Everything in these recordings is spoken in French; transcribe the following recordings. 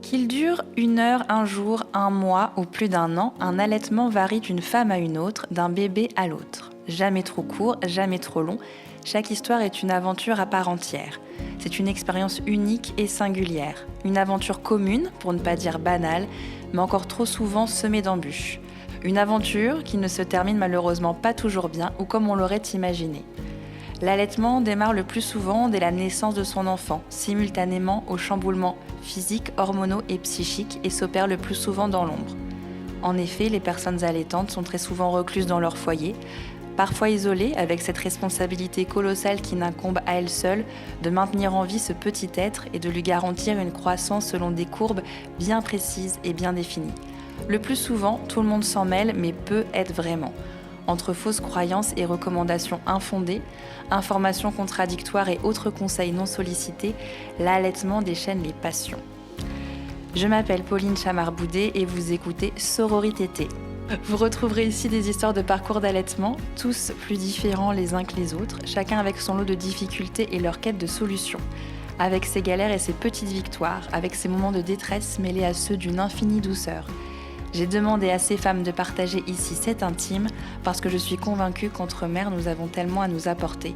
Qu'il dure 1 heure, 1 jour, 1 mois ou plus d'1 an, un allaitement varie d'une femme à une autre, d'un bébé à l'autre. Jamais trop court, jamais trop long, chaque histoire est une aventure à part entière. C'est une expérience unique et singulière. Une aventure commune, pour ne pas dire banale, mais encore trop souvent semée d'embûches. Une aventure qui ne se termine malheureusement pas toujours bien ou comme on l'aurait imaginé. L'allaitement démarre le plus souvent dès la naissance de son enfant, simultanément aux chamboulements physiques, hormonaux et psychiques et s'opère le plus souvent dans l'ombre. En effet, les personnes allaitantes sont très souvent recluses dans leur foyer, parfois isolées avec cette responsabilité colossale qui n'incombe à elles seules de maintenir en vie ce petit être et de lui garantir une croissance selon des courbes bien précises et bien définies. Le plus souvent, tout le monde s'en mêle, mais peu aide vraiment. Entre fausses croyances et recommandations infondées, informations contradictoires et autres conseils non sollicités, l'allaitement déchaîne les passions. Je m'appelle Pauline Chamard-Boudet et vous écoutez Sororité. Vous retrouverez ici des histoires de parcours d'allaitement, tous plus différents les uns que les autres, chacun avec son lot de difficultés et leur quête de solutions. Avec ses galères et ses petites victoires, avec ses moments de détresse mêlés à ceux d'une infinie douceur. J'ai demandé à ces femmes de partager ici cet intime parce que je suis convaincue qu'entre mères, nous avons tellement à nous apporter.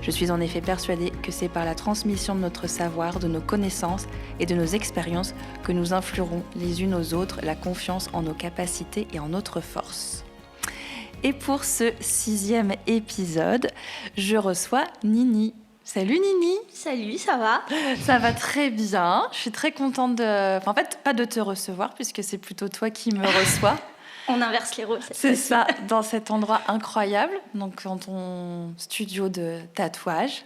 Je suis en effet persuadée que c'est par la transmission de notre savoir, de nos connaissances et de nos expériences que nous influerons les unes aux autres la confiance en nos capacités et en notre force. Et pour ce 6e épisode, je reçois Nini. Salut Nini. Salut, ça va? Ça va très bien. Je suis très contente en fait, pas de te recevoir puisque c'est plutôt toi qui me reçois. On inverse les rôles. C'est ça, dans cet endroit incroyable, donc dans ton studio de tatouage.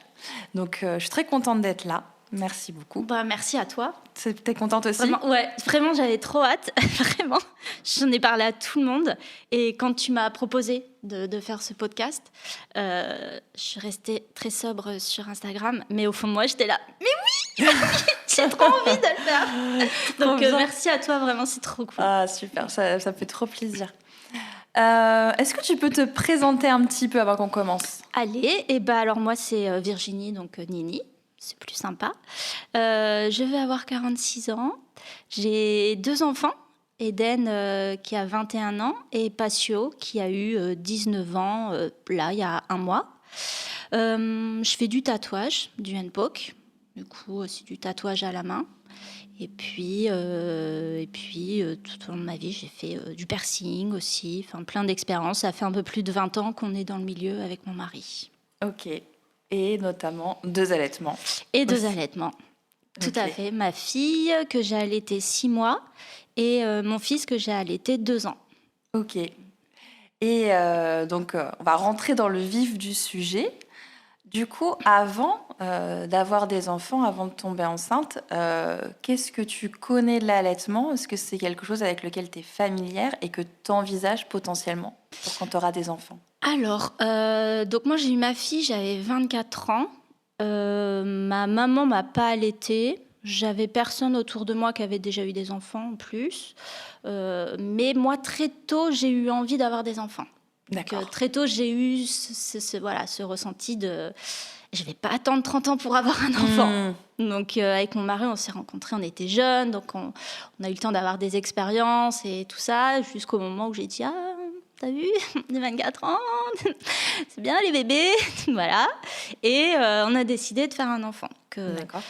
Donc je suis très contente d'être là. Merci beaucoup. Bah, merci à toi. T'es contente aussi? Vraiment, j'avais trop hâte. Vraiment, j'en ai parlé à tout le monde. Et quand tu m'as proposé de faire ce podcast, je suis restée très sobre sur Instagram. Mais au fond de moi, j'étais là. Mais oui, j'ai trop envie de le faire. Donc merci à toi, vraiment, c'est trop cool. Ah, super, ça fait trop plaisir. Est-ce que tu peux te présenter un petit peu avant qu'on commence? Allez, et bah alors moi, c'est Virginie, donc Nini. C'est plus sympa. Je vais avoir 46 ans. J'ai 2 enfants. Eden qui a 21 ans et Patio qui a eu 19 ans, là, il y a 1 mois. Je fais du tatouage, du handpoke. Du coup, c'est du tatouage à la main. Et puis tout au long de ma vie, j'ai fait du piercing aussi. Enfin, plein d'expériences. Ça fait un peu plus de 20 ans qu'on est dans le milieu avec mon mari. Ok. Et notamment 2 allaitements. Et 2 allaitements, tout à fait. Ma fille que j'ai allaitée 6 mois et mon fils que j'ai allaité 2 ans. Ok. Et donc, on va rentrer dans le vif du sujet. Du coup, avant d'avoir des enfants, avant de tomber enceinte, qu'est-ce que tu connais de l'allaitement? Est-ce que c'est quelque chose avec lequel tu es familière et que tu envisages potentiellement pour quand tu auras des enfants? Alors, donc moi j'ai eu ma fille, j'avais 24 ans. Ma maman m'a pas allaitée. J'avais personne autour de moi qui avait déjà eu des enfants en plus. Mais moi, très tôt, j'ai eu envie d'avoir des enfants. D'accord. Donc, très tôt, j'ai eu ce ressenti de... Je vais pas attendre 30 ans pour avoir un enfant. Donc, avec mon mari, on s'est rencontrés, on était jeunes. Donc, on a eu le temps d'avoir des expériences et tout ça, jusqu'au moment où j'ai dit « Ah, t'as vu, j'ai 24 ans, c'est bien les bébés. » Voilà. Et on a décidé de faire un enfant. D'accord.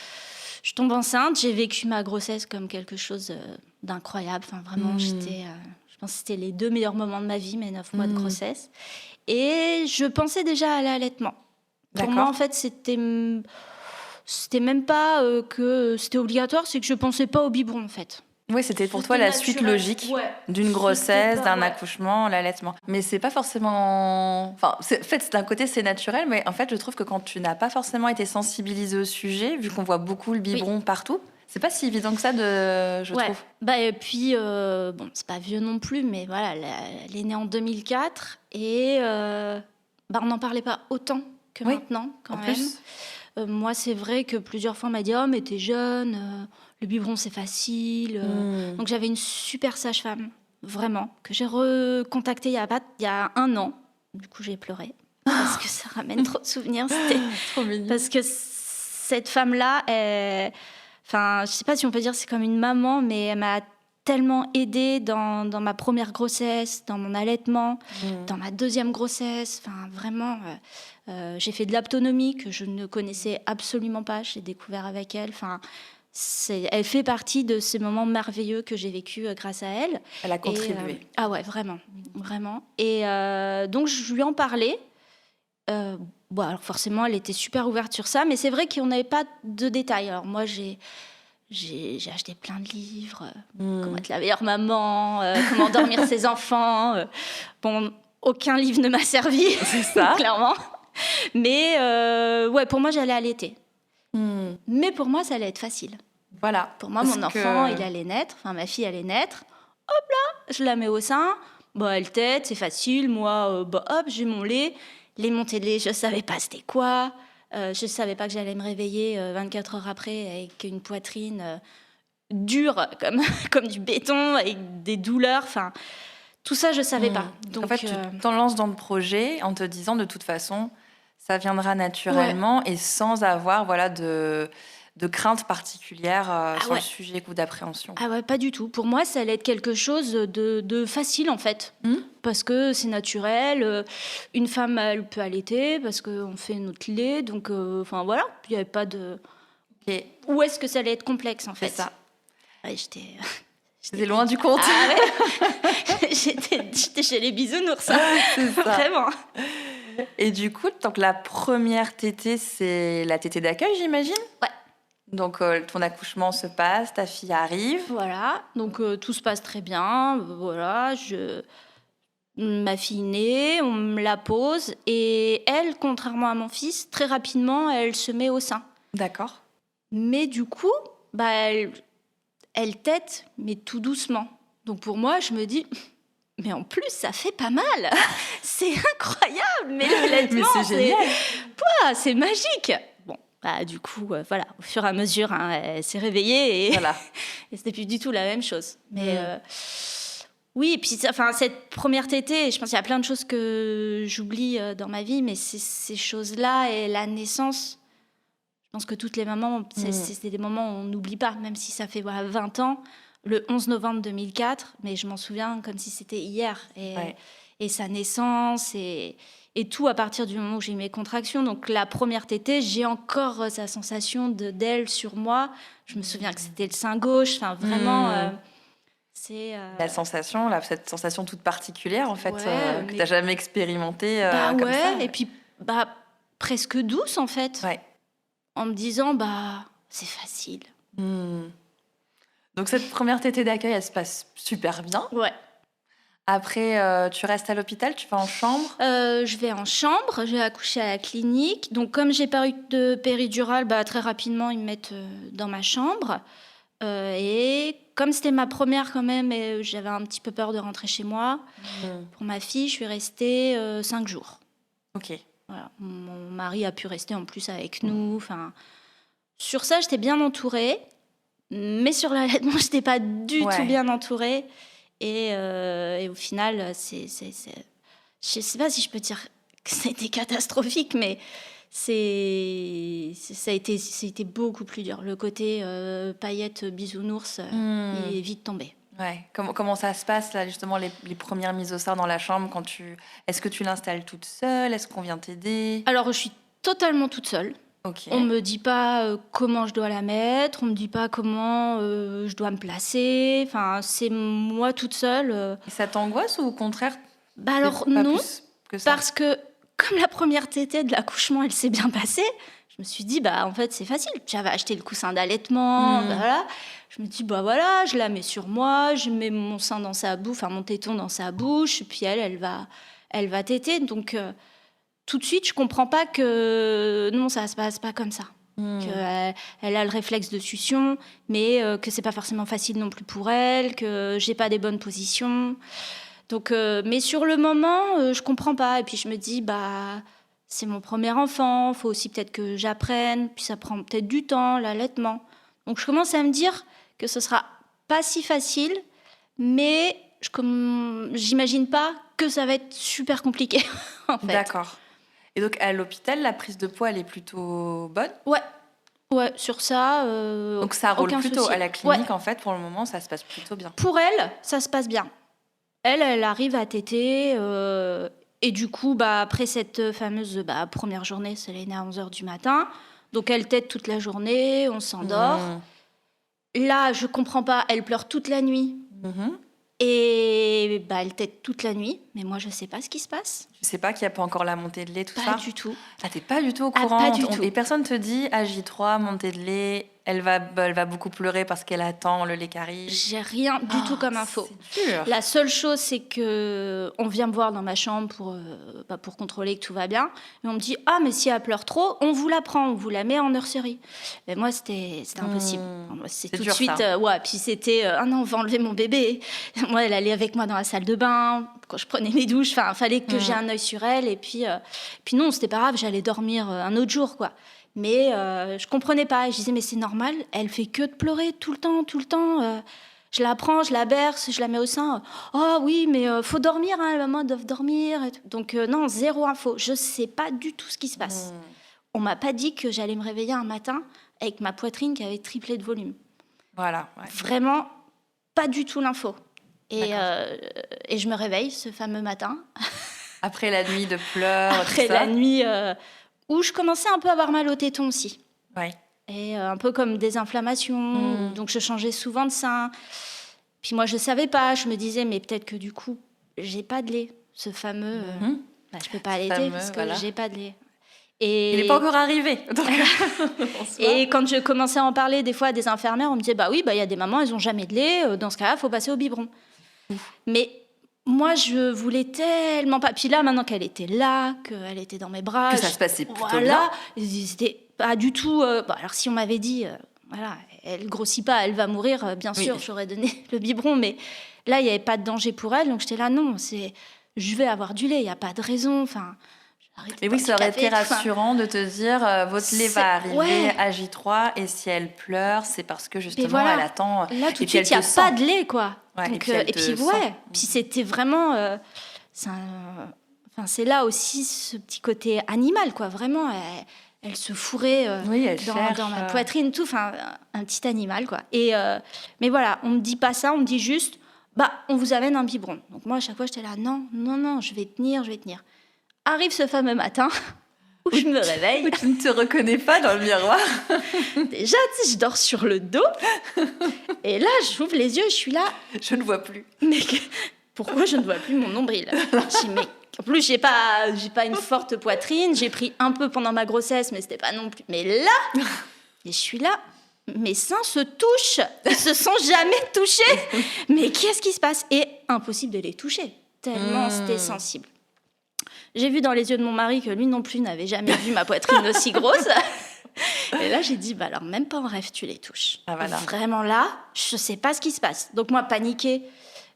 Je tombe enceinte, j'ai vécu ma grossesse comme quelque chose d'incroyable. Enfin, vraiment, je pense que c'était les 2 meilleurs moments de ma vie, mes 9 mois de grossesse. Et je pensais déjà à l'allaitement. Pour moi, en fait, c'était même pas que c'était obligatoire, c'est que je pensais pas au biberon, en fait. Oui, c'était pour toi la suite logique d'une grossesse, d'un accouchement, l'allaitement. Mais c'est pas forcément... Enfin, en fait, d'un côté, c'est naturel, mais en fait, je trouve que quand tu n'as pas forcément été sensibilisée au sujet, vu qu'on voit beaucoup le biberon partout, c'est pas si évident que ça, je trouve. Bah, et puis, bon, c'est pas vieux non plus, mais voilà, elle est née en 2004 et on n'en parlait pas autant que maintenant, quand même. Plus. Moi, c'est vrai que plusieurs fois, on m'a dit « Oh, mais t'es jeune, le biberon, c'est facile. » Donc, j'avais une super sage-femme, vraiment, que j'ai recontactée il y a 1 an. Du coup, j'ai pleuré, parce que ça ramène trop de souvenirs. C'était... Trop mignon. Parce que cette femme-là, Enfin, je sais pas si on peut dire c'est comme une maman, mais elle m'a tellement aidée dans ma première grossesse, dans mon allaitement, dans ma deuxième grossesse. Enfin, vraiment, j'ai fait de l'autonomie que je ne connaissais absolument pas. J'ai découvert avec elle. Enfin, elle fait partie de ces moments merveilleux que j'ai vécus grâce à elle. Elle a contribué. Ah ouais, vraiment, vraiment. Et donc, je lui en parlais. Bon, alors forcément, elle était super ouverte sur ça, mais c'est vrai qu'on n'avait pas de détails. Alors moi, j'ai acheté plein de livres, comment être la meilleure maman, comment dormir ses enfants. Bon, aucun livre ne m'a servi, C'est ça. clairement. Mais ouais, pour moi, j'allais allaiter. Mais pour moi, ça allait être facile. Voilà. Pour moi, mon enfant, il allait naître, enfin ma fille allait naître. Hop là, je la mets au sein. Bon, elle tète, c'est facile. Moi, hop, j'ai mon lait. Les montées de lait, je ne savais pas c'était quoi. Je ne savais pas que j'allais me réveiller 24 heures après avec une poitrine dure comme du béton, avec des douleurs. Enfin, tout ça, je ne savais pas. Donc, en fait, tu t'en lances dans le projet en te disant de toute façon, ça viendra naturellement et sans avoir de crainte particulière sur le sujet ou d'appréhension. Ah ouais, pas du tout. Pour moi, ça allait être quelque chose de facile, en fait. Parce que c'est naturel. Une femme, elle peut allaiter parce qu'on fait notre lait. Donc, enfin, voilà. Il n'y avait pas de... Okay. Où est-ce que ça allait être complexe, en fait? C'est ça. Ouais, j'étais loin du compte. Ah ouais. J'étais chez les bisounours. Hein. C'est ça. Vraiment. Et du coup, donc la première tétée, c'est la tétée d'accueil, j'imagine? Ouais. Donc, ton accouchement se passe, ta fille arrive. Voilà, donc tout se passe très bien. Voilà, ma fille naît, on me la pose. Et elle, contrairement à mon fils, très rapidement, elle se met au sein. D'accord. Mais du coup, elle tète, mais tout doucement. Donc pour moi, je me dis... Mais en plus, ça fait pas mal. C'est incroyable. Mais l'allaitement, c'est magique. Bon, du coup, voilà, au fur et à mesure, elle s'est réveillée et, voilà. et c'était plus du tout la même chose. Mais oui, et puis cette première tétée, je pense qu'il y a plein de choses que j'oublie dans ma vie, mais ces choses-là et la naissance, je pense que toutes les mamans, c'est des moments où on n'oublie pas, même si ça fait 20 ans. Le 11 novembre 2004, mais je m'en souviens comme si c'était hier. Et sa naissance, et tout à partir du moment où j'ai eu mes contractions. Donc la première tétée, j'ai encore sa sensation d'elle sur moi. Je me souviens que c'était le sein gauche. Enfin, vraiment, c'est... La sensation, cette sensation toute particulière, en fait, que tu n'as jamais expérimentée comme ça. Et puis presque douce, en fait. Ouais. En me disant, c'est facile. Donc, cette première tétée d'accueil, elle se passe super bien. Ouais. Après, tu restes à l'hôpital, tu vas en chambre? Je vais en chambre, je vais accoucher à la clinique. Donc, comme j'ai pas eu de péridurale, très rapidement, ils me mettent dans ma chambre. Et comme c'était ma première quand même, et j'avais un petit peu peur de rentrer chez moi, pour ma fille, je suis restée 5 jours. Ok. Voilà. Mon mari a pu rester en plus avec nous. Sur ça, j'étais bien entourée. Mais sur l'allaitement, je n'étais pas du tout bien entourée. Et au final, je ne sais pas si je peux dire que c'était catastrophique, mais ça a été beaucoup plus dur. Le côté paillettes, bisounours, il est vite tombé. Ouais. Comment ça se passe, là, justement, les premières mises au sein dans la chambre Est-ce que tu l'installes toute seule? Est-ce qu'on vient t'aider? Alors, je suis totalement toute seule. Okay. On ne me dit pas comment je dois la mettre, on ne me dit pas comment je dois me placer. Enfin, c'est moi toute seule. Et ça t'angoisse ou au contraire alors non, plus que ça? Parce que comme la première tétée de l'accouchement, elle s'est bien passée, je me suis dit, en fait, c'est facile. J'avais acheté le coussin d'allaitement, voilà. Je me dis, voilà, je la mets sur moi, je mets mon sein dans sa bouche, mon téton dans sa bouche, puis elle va téter. Donc... tout de suite, je comprends pas que non, ça se passe pas comme ça. Elle a le réflexe de succion, mais que c'est pas forcément facile non plus pour elle, que j'ai pas des bonnes positions. Donc, mais sur le moment, je comprends pas. Et puis je me dis, c'est mon premier enfant, faut aussi peut-être que j'apprenne. Puis ça prend peut-être du temps, l'allaitement. Donc je commence à me dire que ce sera pas si facile, mais j'imagine pas que ça va être super compliqué. En fait. D'accord. Et donc, à l'hôpital, la prise de poids, elle est plutôt bonne? Ouais. Ouais, sur ça, Donc ça roule aucun plutôt souci. à la clinique, en fait, pour le moment, ça se passe plutôt bien. Pour elle, ça se passe bien. Elle arrive à téter. Et du coup, après cette fameuse première journée, elle est née à 11h du matin. Donc elle tète toute la journée, on s'endort. Là, je comprends pas, elle pleure toute la nuit. Et elle tète toute la nuit. Mais moi, je sais pas ce qui se passe. Je sais pas qu'il n'y a pas encore la montée de lait, tout ça. Pas du tout. Ah, t'es pas du tout au Ah, courant. pas du tout. Et personne te dit, à J3, montée de lait, elle va beaucoup pleurer parce qu'elle attend le lait qui arrive. J'ai rien du tout comme info. C'est dur. La seule chose, c'est que on vient me voir dans ma chambre pour contrôler que tout va bien. Et on me dit, ah, mais si elle pleure trop, on vous la prend, on vous la met en nurserie. Mais moi, c'était impossible. Moi, c'est tout de suite, puis c'était, ah non, on va enlever mon bébé. Moi, elle allait avec moi dans la salle de bain, quand je prenais mes douches. Enfin, il fallait que j'ai un œil sur elle. Et puis non, c'était pas grave, j'allais dormir un autre jour, quoi. Mais je comprenais pas. Et je disais, mais c'est normal, elle fait que de pleurer tout le temps. Je la prends, je la berce, je la mets au sein. Oh oui, mais faut dormir, hein, les mamans doivent dormir. Et tout. Donc non, zéro info. Je sais pas du tout ce qui se passe. On m'a pas dit que j'allais me réveiller un matin avec ma poitrine qui avait triplé de volume. Voilà. Ouais. Vraiment, pas du tout l'info. Et je me réveille ce fameux matin. Après la nuit de pleurs, Après tout ça. la nuit où je commençais un peu à avoir mal au téton aussi. Ouais. Et un peu comme des inflammations. Donc, je changeais souvent de sein. Puis moi, je savais pas. Je me disais, mais peut-être que du coup, j'ai pas de lait. Ce fameux... je peux pas allaiter parce que j'ai pas de lait. Et... Il n'est pas encore arrivé. Donc, et quand je commençais à en parler des fois à des infirmières, on me disait, il y a des mamans, elles ont jamais de lait. Dans ce cas-là, il faut passer au biberon. Mais... moi, je voulais tellement pas. Puis là, maintenant qu'elle était là, qu'elle était dans mes bras... que ça se passait plutôt bien. C'était pas du tout... alors, si on m'avait dit, elle grossit pas, elle va mourir, bien sûr, j'aurais donné le biberon. Mais là, il n'y avait pas de danger pour elle. Donc, j'étais là, non, je vais avoir du lait, il n'y a pas de raison. Enfin, et oui, ça aurait été rassurant de te dire, votre lait va arriver à J3, et si elle pleure, c'est parce que justement, elle attend... Là, tout de suite, il n'y a pas de lait, quoi. Ouais, donc, et puis c'était vraiment... c'est là aussi ce petit côté animal, quoi. Vraiment, elle se fourrait dans ma poitrine, tout. Enfin, un petit animal, quoi. Et, mais voilà, on ne me dit pas ça, on me dit juste, on vous amène un biberon. Donc moi, à chaque fois, j'étais là, non, je vais tenir. Arrive ce fameux matin où je me réveille. Où tu ne te reconnais pas dans le miroir. Déjà, je dors sur le dos. Et là, j'ouvre les yeux, je suis là. Je ne vois plus. Mais pourquoi je ne vois plus mon nombril ? En plus, j'ai pas une forte poitrine. J'ai pris un peu pendant ma grossesse, mais c'était pas non plus. Mais là, et je suis là. Mes seins se touchent. Ils se sont jamais touchés. Mais qu'est-ce qui se passe ? Et impossible de les toucher. Tellement c'était sensible. J'ai vu dans les yeux de mon mari que lui non plus n'avait jamais vu ma poitrine aussi grosse. Et là, j'ai dit, alors même pas en rêve, tu les touches. Ah, voilà. Vraiment là, je sais pas ce qui se passe. Donc moi, paniquée,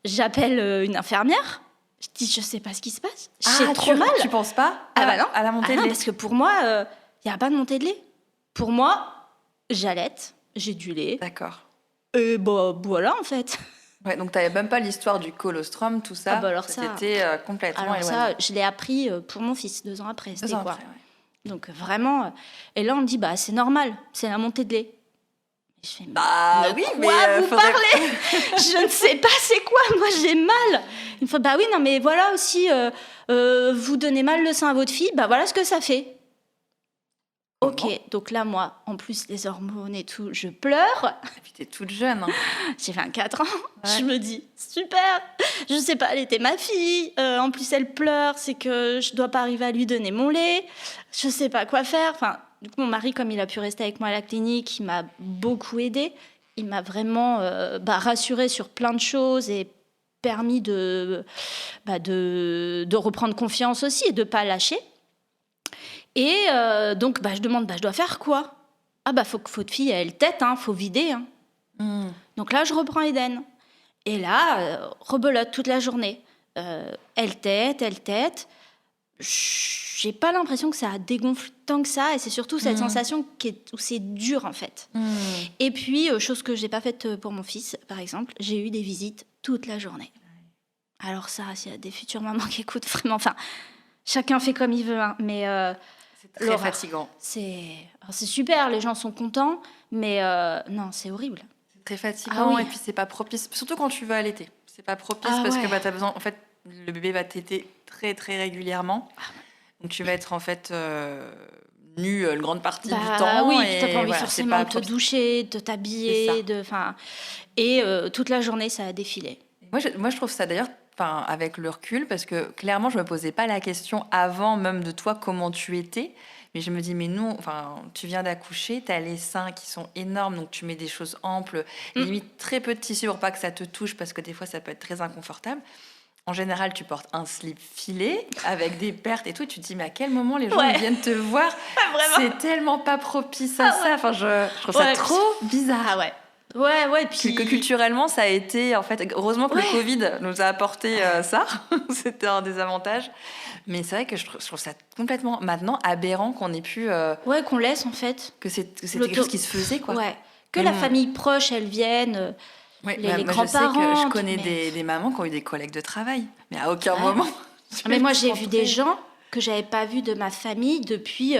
j'appelle une infirmière. Je dis, je sais pas ce qui se passe. J'ai trop mal. Tu penses pas non. à la montée de lait ? Parce que pour moi, il n'y a pas de montée de lait. Pour moi, j'allaite, j'ai du lait. D'accord. Et voilà, en fait. Ouais, donc tu n'avais même pas l'histoire du colostrum, tout ça. Alors ça, c'était complètement éloigné. Ça, je l'ai appris pour mon fils 2 ans après. C'était quoi après, ouais. Donc vraiment. Et là, on me dit, c'est normal, c'est la montée de lait. Et je fais, oui, mais vous parlez Je ne sais pas c'est quoi, moi j'ai mal. Il me fait, oui, non, mais voilà aussi, vous donnez mal le sein à votre fille, voilà ce que ça fait. Ok, donc là, moi, en plus, les hormones et tout, je pleure. Et puis, t'es toute jeune. Hein. J'ai 24 ans. Ouais. Je me dis, super. Je sais pas, elle était ma fille. En plus, elle pleure. C'est que je dois pas arriver à lui donner mon lait. Je sais pas quoi faire. Enfin, du coup, mon mari, comme il a pu rester avec moi à la clinique, il m'a beaucoup aidée. Il m'a vraiment rassurée sur plein de choses et permis de reprendre confiance aussi et de pas lâcher. Et donc, je demande, je dois faire quoi ? Faut que votre fille, elle tète, faut vider. Donc là, je reprends Eden. Et là, rebelote toute la journée. Elle tète. J'ai pas l'impression que ça dégonfle tant que ça. Et c'est surtout cette sensation où c'est dur, en fait. Et puis, chose que j'ai pas faite pour mon fils, par exemple, j'ai eu des visites toute la journée. Alors ça, s'il y a des futures mamans qui écoutent, vraiment, chacun fait comme il veut, mais... c'est très fatigant. C'est c'est super, les gens sont contents, mais non, c'est horrible. C'est très fatigant, oui. et puis c'est pas propice, surtout quand tu veux allaiter. C'est pas propice parce ouais. que t'as besoin. En fait, le bébé va téter très très régulièrement. Donc tu vas être en fait nu une grande partie du temps. Oui, et puis t'as pas envie voilà, forcément c'est de pas te propice. doucher, de t'habiller, et toute la journée, ça a défilé. Moi, je trouve ça d'ailleurs, avec le recul, parce que clairement, je me posais pas la question avant même de toi comment tu étais. Mais je me dis, mais non, tu viens d'accoucher, tu as les seins qui sont énormes, donc tu mets des choses amples, limite très peu de tissu pour pas que ça te touche, parce que des fois, ça peut être très inconfortable. En général, tu portes un slip filé avec des pertes et tout. Et tu te dis, mais à quel moment les gens ils viennent te voir? C'est tellement pas propice à ça. Je trouve ça trop bizarre. Ah ouais. Ouais, puis... Que culturellement, ça a été, en fait, heureusement que le Covid nous a apporté ça. C'était un des avantages. Mais c'est vrai que je trouve ça complètement, maintenant, aberrant qu'on ait pu... qu'on laisse, en fait. Que c'était quelque chose qui se faisait, quoi. Ouais. Que la famille proche, elle vienne, les grands-parents. Je sais que je connais des mamans qui ont eu des collègues de travail. Mais à aucun moment... Mais moi, j'ai vu des gens que j'avais pas vus de ma famille depuis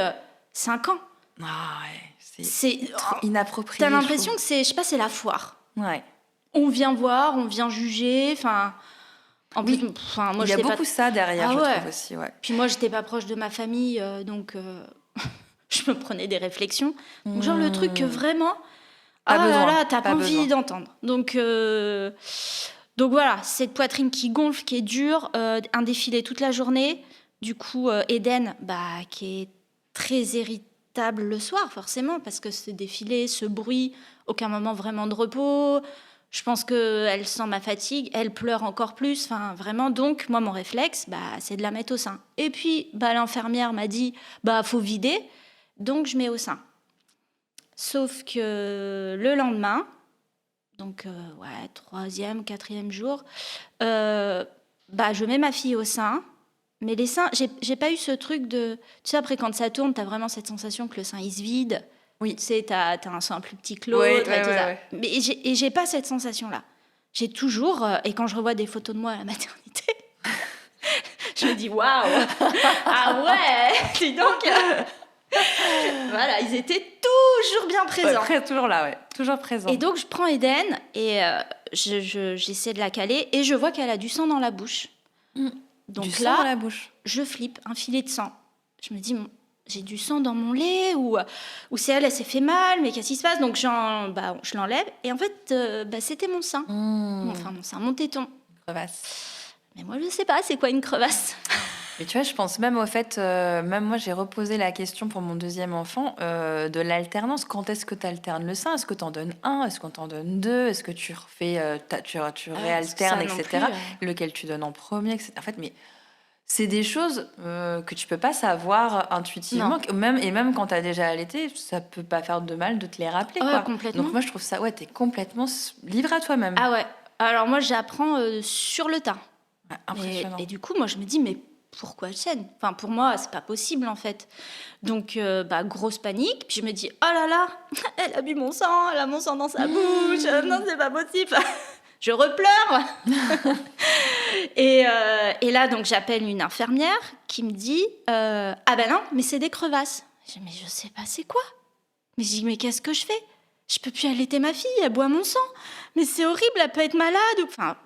5 ans. Ah ouais. C'est trop inapproprié. T'as l'impression que c'est, je sais pas, c'est la foire. Ouais. On vient voir, on vient juger. En plus, moi, il y a beaucoup ça derrière, je trouve aussi. Ouais. Puis moi, j'étais pas proche de ma famille, donc je me prenais des réflexions. Donc, genre le truc que vraiment, t'as pas envie d'entendre. Donc voilà, cette poitrine qui gonfle, qui est dure, un défilé toute la journée. Du coup, Eden, qui est très irritable le soir, forcément, parce que ce défilé, ce bruit, aucun moment vraiment de repos. Je pense qu'elle sent ma fatigue, elle pleure encore plus, vraiment. Donc, moi, mon réflexe, c'est de la mettre au sein. Et puis, l'infirmière m'a dit, faut vider, donc je mets au sein. Sauf que le lendemain, donc, 3e, 4e jour, je mets ma fille au sein. Mais les seins, j'ai pas eu ce truc de... Tu sais, après, quand ça tourne, t'as vraiment cette sensation que le sein, il se vide. Oui. Tu sais, t'as un sein plus petit que l'autre, tout ça. Ouais. Mais j'ai pas cette sensation-là. J'ai toujours... et quand je revois des photos de moi à la maternité, je me dis, waouh. Ah ouais, dis donc. Voilà, ils étaient toujours bien présents. Toujours là, ouais. Toujours présents. Et donc, je prends Eden et j'essaie de la caler et je vois qu'elle a du sang dans la bouche. Donc du là, sang dans la bouche. Je flippe, un filet de sang. Je me dis, j'ai du sang dans mon lait ou c'est elle s'est fait mal, mais qu'est-ce qui se passe? Donc je l'enlève et en fait, c'était mon sein. Enfin, mon sein, mon téton. Crevasse. Mais moi, je sais pas, c'est quoi une crevasse? Mais tu vois, je pense même au fait, même moi, j'ai reposé la question pour mon deuxième enfant de l'alternance. Quand est-ce que tu alternes le sein? Est-ce que tu en donnes un? Est-ce qu'on t'en donne deux? Est-ce que tu refais, tu réalternes, etc. Lequel tu donnes en premier, etc. En fait, mais c'est des choses que tu peux pas savoir intuitivement. Même quand tu as déjà allaité, ça peut pas faire de mal de te les rappeler. Quoi. Complètement. Donc moi, je trouve ça, t'es complètement libre à toi-même. Ah ouais. Alors moi, j'apprends sur le tas. Impressionnant. Et du coup, moi, je me dis, mais pourquoi elle saigne? Enfin, pour moi, c'est pas possible, en fait. Donc, grosse panique. Puis je me dis, oh là là, elle a bu mon sang, elle a mon sang dans sa bouche. Non, c'est pas possible. Je repleure. et là, donc, j'appelle une infirmière qui me dit, ah ben non, mais c'est des crevasses. Je dis, mais je sais pas, c'est quoi? Mais je dis, mais qu'est-ce que je fais? Je peux plus allaiter ma fille, elle boit mon sang. Mais c'est horrible, elle peut être malade. Enfin,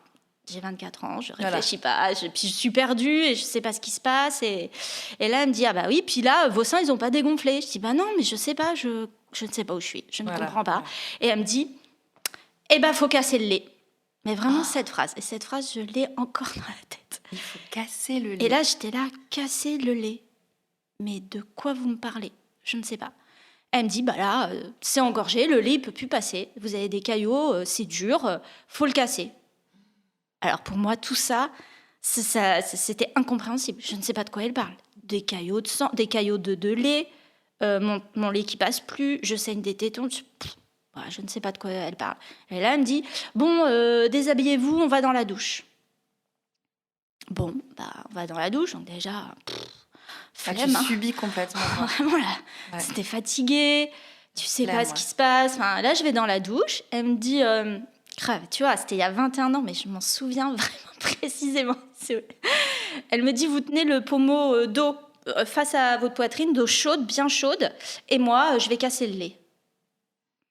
j'ai 24 ans, je réfléchis pas, puis je suis perdue et je sais pas ce qui se passe. Et là, elle me dit, ah bah oui, puis là, vos seins, ils ont pas dégonflé. Je dis, bah non, mais je sais pas, je ne sais pas où je suis, je ne comprends pas. Et elle me dit, faut casser le lait. Mais vraiment, cette phrase, je l'ai encore dans la tête. Il faut casser le lait. Et là, j'étais là, casser le lait. Mais de quoi vous me parlez? Je ne sais pas. Elle me dit, là, c'est engorgé, le lait, il peut plus passer. Vous avez des caillots, c'est dur, faut le casser. Alors pour moi, tout ça, c'était incompréhensible. Je ne sais pas de quoi elle parle. Des caillots de sang, des caillots de lait, mon lait qui passe plus, je saigne des tétons. Je ne sais pas de quoi elle parle. Et là, elle me dit, déshabillez-vous, on va dans la douche. Bon, on va dans la douche, donc déjà... tu subis complètement. Vraiment là, c'était fatiguée, tu sais pas ce qui se passe. Enfin, là, je vais dans la douche, elle me dit... grave, tu vois, c'était il y a 21 ans, mais je m'en souviens vraiment précisément. Elle me dit, vous tenez le pommeau d'eau face à votre poitrine, d'eau chaude, bien chaude, et moi, je vais casser le lait.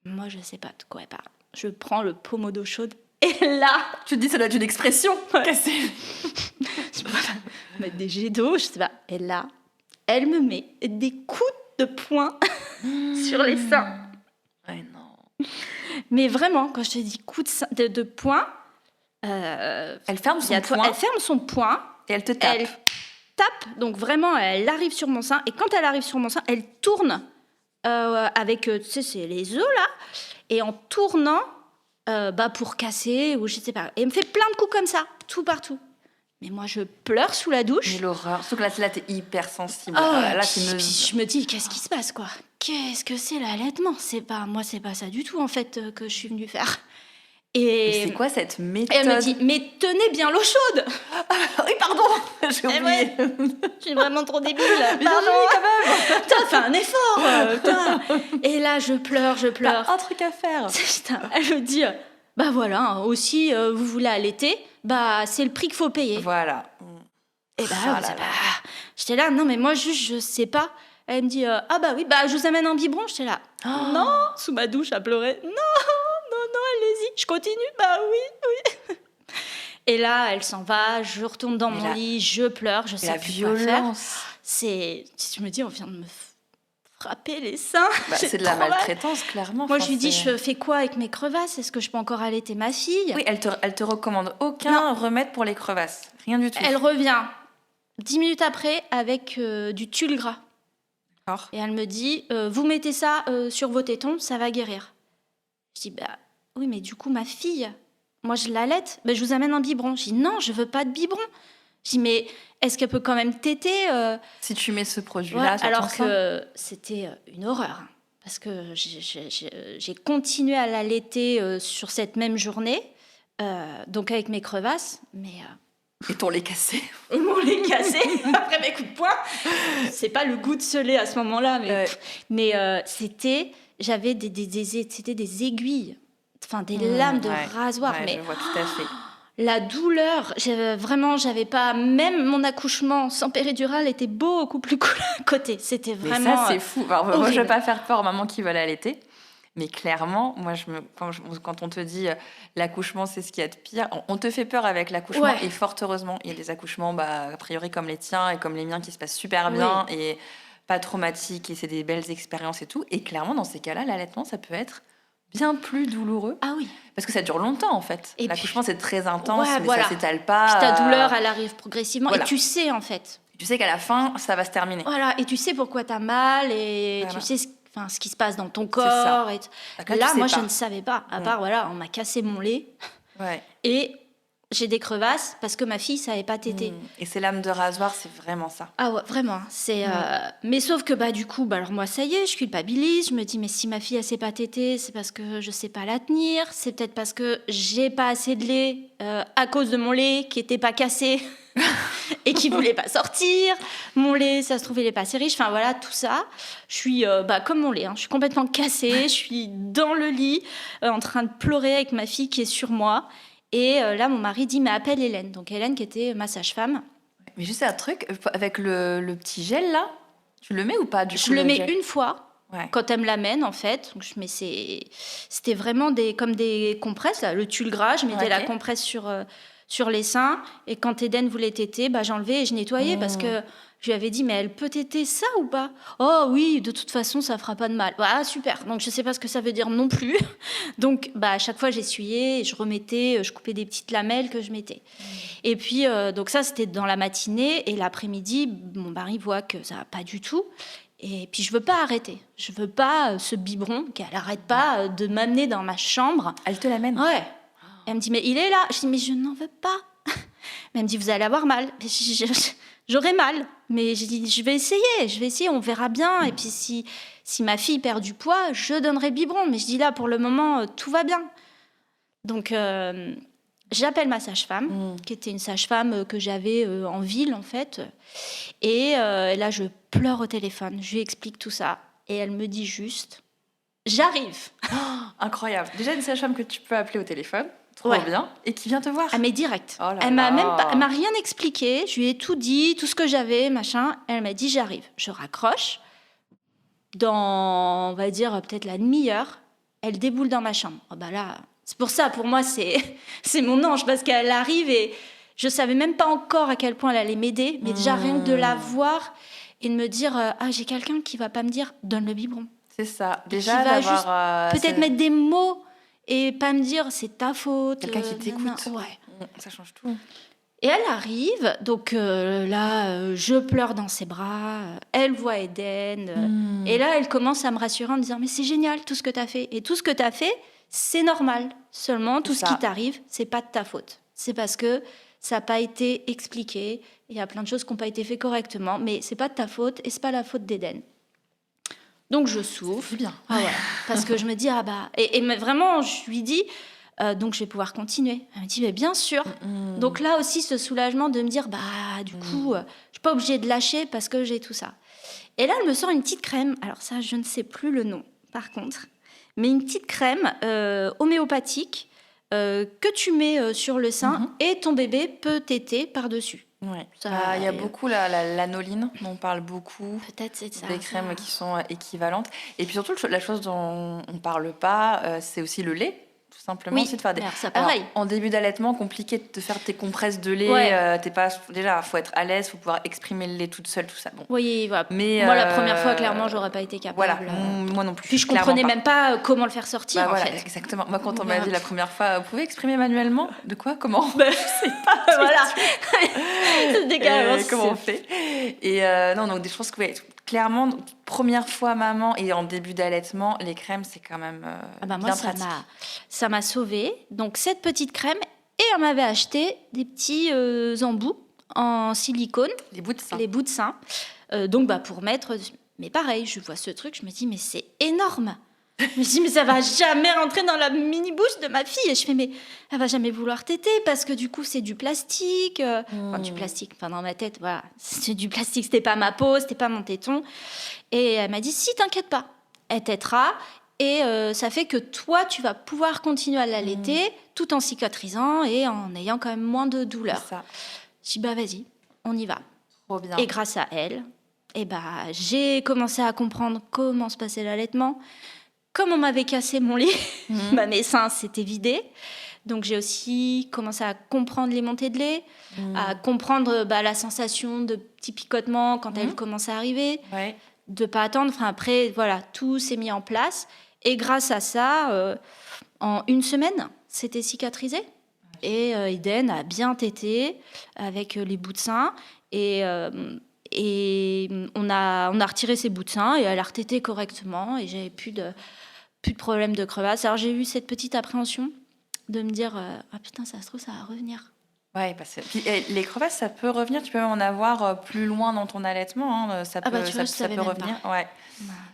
Moi, je sais pas de quoi elle parle. Je prends le pommeau d'eau chaude, et là, Tu te dis, ça doit être une expression. Casser. je peux mettre des jets d'eau, je sais pas. Et là, elle me met des coups de poing sur les seins. Ouais, non. Mais vraiment, quand je te dis coups de poing, Elle ferme son poing elle ferme son poing. et elle te tape. Elle tape, donc vraiment, elle arrive sur mon sein. Et quand elle arrive sur mon sein, elle tourne avec, tu sais, c'est les œufs là. Et en tournant, pour casser, ou je sais pas. Et elle me fait plein de coups comme ça, tout partout. Mais moi, je pleure sous la douche. Mais l'horreur. Surtout que là, t'es hyper sensible. Oh, Là, puis je me dis, qu'est-ce qui se passe, quoi? Qu'est-ce que c'est l'allaitement? Moi, c'est pas ça du tout, en fait, que je suis venue faire. Et c'est quoi cette méthode? Et elle me dit, mais tenez bien l'eau chaude. Oui, pardon, j'ai oublié. Ouais, je suis vraiment trop débile. Mais Pardon, quand même. Putain, fais un effort. Putain. Et là, je pleure. T'as un truc à faire. Putain, elle me dit, bah voilà, hein, aussi, vous voulez allaiter, bah c'est le prix qu'il faut payer. Voilà. Et bah, j'étais là, non, mais moi, juste, je sais pas. Elle me dit, ah bah oui, bah je vous amène un biberon. J'étais là, non, sous ma douche à pleurer. Non, allez-y, je continue, bah oui. Et là, elle s'en va, je retourne dans mon lit, je pleure, je sais plus quoi faire. Je me dis, on vient de me frapper les seins. C'est de la maltraitance, clairement. Moi, je lui dis, je fais quoi avec mes crevasses? Est-ce que je peux encore allaiter ma fille? Oui, elle te recommande aucun remède pour les crevasses. Rien du tout. Elle revient 10 minutes après avec du tulle gras. D'accord. Et elle me dit, vous mettez ça sur vos tétons, ça va guérir. Je dis, bah oui, mais du coup, ma fille, moi, je l'allaite, je vous amène un biberon. Je dis, non, je veux pas de biberon. Je dis, mais est-ce qu'elle peut quand même téter si tu mets ce produit-là sur alors ton que sein. c'était une horreur. Parce que j'ai continué à l'allaiter sur cette même journée, donc avec mes crevasses, mais... Et ton lait cassé. Et mon lait cassé, après mes coups de poing. C'est pas le goût de ce lait à ce moment-là, mais c'était... J'avais c'était des aiguilles, enfin des lames de rasoir. Ouais, mais je vois tout à fait. La douleur, j'avais pas... Même mon accouchement sans péridurale était beaucoup plus cool à côté. C'était vraiment... Mais ça, c'est fou. Alors, moi, je ne veux pas faire peur aux mamans qui veulent allaiter. Mais clairement, moi, quand on te dit l'accouchement, c'est ce qu'il y a de pire, on te fait peur avec l'accouchement. Ouais. Et fort heureusement, il y a des accouchements, a priori, comme les tiens et comme les miens, qui se passent super bien et pas traumatiques. Et c'est des belles expériences et tout. Et clairement, dans ces cas-là, l'allaitement, ça peut être bien plus douloureux. Ah oui. Parce que ça dure longtemps, en fait. Et l'accouchement, c'est très intense, mais voilà. ça s'étale pas. Puis ta douleur, elle arrive progressivement. Voilà. Et tu sais, en fait. Tu sais qu'à la fin, ça va se terminer. Voilà. Et tu sais pourquoi t'as mal et tu sais ce qui se passe dans ton corps. Et là, moi, je ne savais pas. À part, on m'a cassé mon lait. Ouais. Et j'ai des crevasses parce que ma fille savait pas téter. Et ces lames de rasoir, c'est vraiment ça. Ah ouais, vraiment. Mais sauf que du coup, alors moi, ça y est, je culpabilise. Je me dis, mais si ma fille, elle sait pas téter, c'est parce que je sais pas la tenir. C'est peut-être parce que j'ai pas assez de lait à cause de mon lait qui était pas cassé et qui voulait pas sortir. Mon lait, ça se trouve, il est pas assez riche. Enfin voilà, tout ça. Je suis comme mon lait. Je suis complètement cassée. Je suis dans le lit en train de pleurer avec ma fille qui est sur moi. Et là, mon mari dit, mais appelle Hélène. Donc Hélène qui était ma sage-femme. Mais juste un truc, avec le petit gel là, tu le mets ou pas du coup? Je le mets une fois, quand elle me l'amène en fait. Donc je mets c'était vraiment comme des compresses, là. Le tulle gras, je mettais la compresse sur les seins. Et quand Eden voulait téter, j'enlevais et je nettoyais parce que je lui avais dit, mais elle peut téter ça ou pas? Oh oui, de toute façon, ça fera pas de mal. Ah, super. Donc, je sais pas ce que ça veut dire non plus. Donc, à chaque fois, j'essuyais, je remettais, je coupais des petites lamelles que je mettais. Et puis, donc ça, c'était dans la matinée. Et l'après-midi, mon mari voit que ça va pas du tout. Et puis, je veux pas arrêter. Je veux pas ce biberon qu'elle arrête pas de m'amener dans ma chambre. Elle te l'amène? Ouais. Et elle me dit, mais il est là. Je dis, mais je n'en veux pas. Mais elle me dit, vous allez avoir mal. J'aurai mal, mais j'ai dit, je vais essayer, on verra bien. Et puis si ma fille perd du poids, je donnerai biberon. Mais je dis là, pour le moment, tout va bien. Donc, j'appelle ma sage-femme, qui était une sage-femme que j'avais en ville, en fait. Et là, je pleure au téléphone, je lui explique tout ça. Et elle me dit juste, j'arrive. Incroyable. Déjà, une sage-femme que tu peux appeler au téléphone. Trop bien. Et qui vient te voir? Mais direct. Oh là Elle m'a là. elle m'a rien expliqué. Je lui ai tout dit, tout ce que j'avais, machin. Elle m'a dit, j'arrive. Je raccroche. Dans, on va dire, peut-être la demi-heure, elle déboule dans ma chambre. Oh bah là, c'est pour ça, pour moi, c'est mon ange, parce qu'elle arrive et je savais même pas encore à quel point elle allait m'aider, mais déjà rien que de la voir et de me dire, j'ai quelqu'un qui va pas me dire, donne le biberon. C'est ça. Qui Déjà, va juste d'avoir... peut-être mettre des mots et pas me dire, c'est ta faute. quelqu'un qui t'écoute. Ouais. Ça change tout. Et elle arrive, donc là, je pleure dans ses bras, elle voit Eden, et là, elle commence à me rassurer en me disant, mais c'est génial tout ce que tu as fait. Et tout ce que tu as fait, c'est normal. Seulement, tout ce qui t'arrive, c'est pas de ta faute. C'est parce que ça n'a pas été expliqué. Il y a plein de choses qui n'ont pas été faites correctement, mais c'est pas de ta faute et c'est pas la faute d'Eden. Donc, je souffle. C'est bien. Ah ouais, parce que je me dis, mais vraiment, je lui dis... donc je vais pouvoir continuer. Elle me dit, mais bien sûr. Donc là aussi, ce soulagement de me dire, du coup, je suis pas obligée de lâcher parce que j'ai tout ça. Et là, elle me sort une petite crème. Alors ça, je ne sais plus le nom, par contre. Mais une petite crème homéopathique que tu mets sur le sein et ton bébé peut téter par-dessus. Ouais. Il y a beaucoup l'anoline, dont on parle beaucoup. Peut-être c'est ça. Des crèmes qui sont équivalentes. Et puis surtout, la chose dont on ne parle pas, c'est aussi le lait. Tout simplement, oui, c'est de faire des... ça, pareil. Alors, en début d'allaitement, compliqué de faire tes compresses de lait. T'es pas... Déjà, faut être à l'aise, faut pouvoir exprimer le lait toute seule, tout ça. Bon. Oui, voilà. Mais moi, la première fois, clairement, j'aurais pas été capable. Voilà, moi non plus. Puis je comprenais même pas comment le faire sortir, en fait. Exactement. Moi, quand on m'a dit la première fois, vous pouvez exprimer manuellement? De quoi? Comment? Je sais pas. Voilà. C'était carrément comment on fait? Et non, donc je pense que clairement, première fois maman et en début d'allaitement, les crèmes, c'est quand même moi, bien pratique. Ça m'a sauvée. Donc, cette petite crème, et on m'avait acheté des petits embouts en silicone. Les bouts de sein. Les bouts de sein. Donc, pour mettre... Mais pareil, je vois ce truc, je me dis, mais c'est énorme. Je me dis, mais ça va jamais rentrer dans la mini-bouche de ma fille. Et je fais, mais elle va jamais vouloir téter parce que du coup, c'est du plastique. Enfin, du plastique, dans ma tête, voilà. C'est du plastique, c'était pas ma peau, c'était pas mon téton. Et elle m'a dit, si, t'inquiète pas, elle tétera. Et ça fait que toi, tu vas pouvoir continuer à l'allaiter tout en cicatrisant et en ayant quand même moins de douleur. C'est ça. Je dis, vas-y, on y va. Trop bien. Et grâce à elle, j'ai commencé à comprendre comment se passait l'allaitement. Comme on m'avait cassé mon lit, mes seins s'étaient vidés. Donc, j'ai aussi commencé à comprendre les montées de lait, à comprendre la sensation de petits picotements quand elle commençait à arriver, de ne pas attendre. Enfin, après, voilà, tout s'est mis en place. Et grâce à ça, en une semaine, c'était cicatrisé. Et Eden a bien tété avec les bouts de sein. Et on a retiré ses bouts de sein et elle a retété correctement. Et j'avais plus de problème de crevasse. Alors, j'ai eu cette petite appréhension de me dire putain, ça se trouve, ça va revenir. Ouais, parce que les crevasses, ça peut revenir. Tu peux même en avoir plus loin dans ton allaitement. Ça peut, ça peut revenir. Ouais.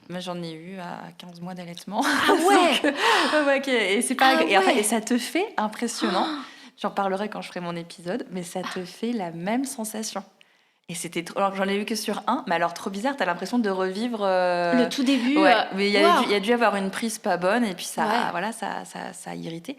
Moi, j'en ai eu à 15 mois d'allaitement. Ah ouais. Donc, et c'est pas et ça te fait impressionnant. J'en parlerai quand je ferai mon épisode, mais ça te fait la même sensation. Et c'était trop... Alors, j'en ai eu que sur un, mais alors trop bizarre, t'as l'impression de revivre... Le tout début. Ouais, mais il y a dû avoir une prise pas bonne, et puis ça a irrité.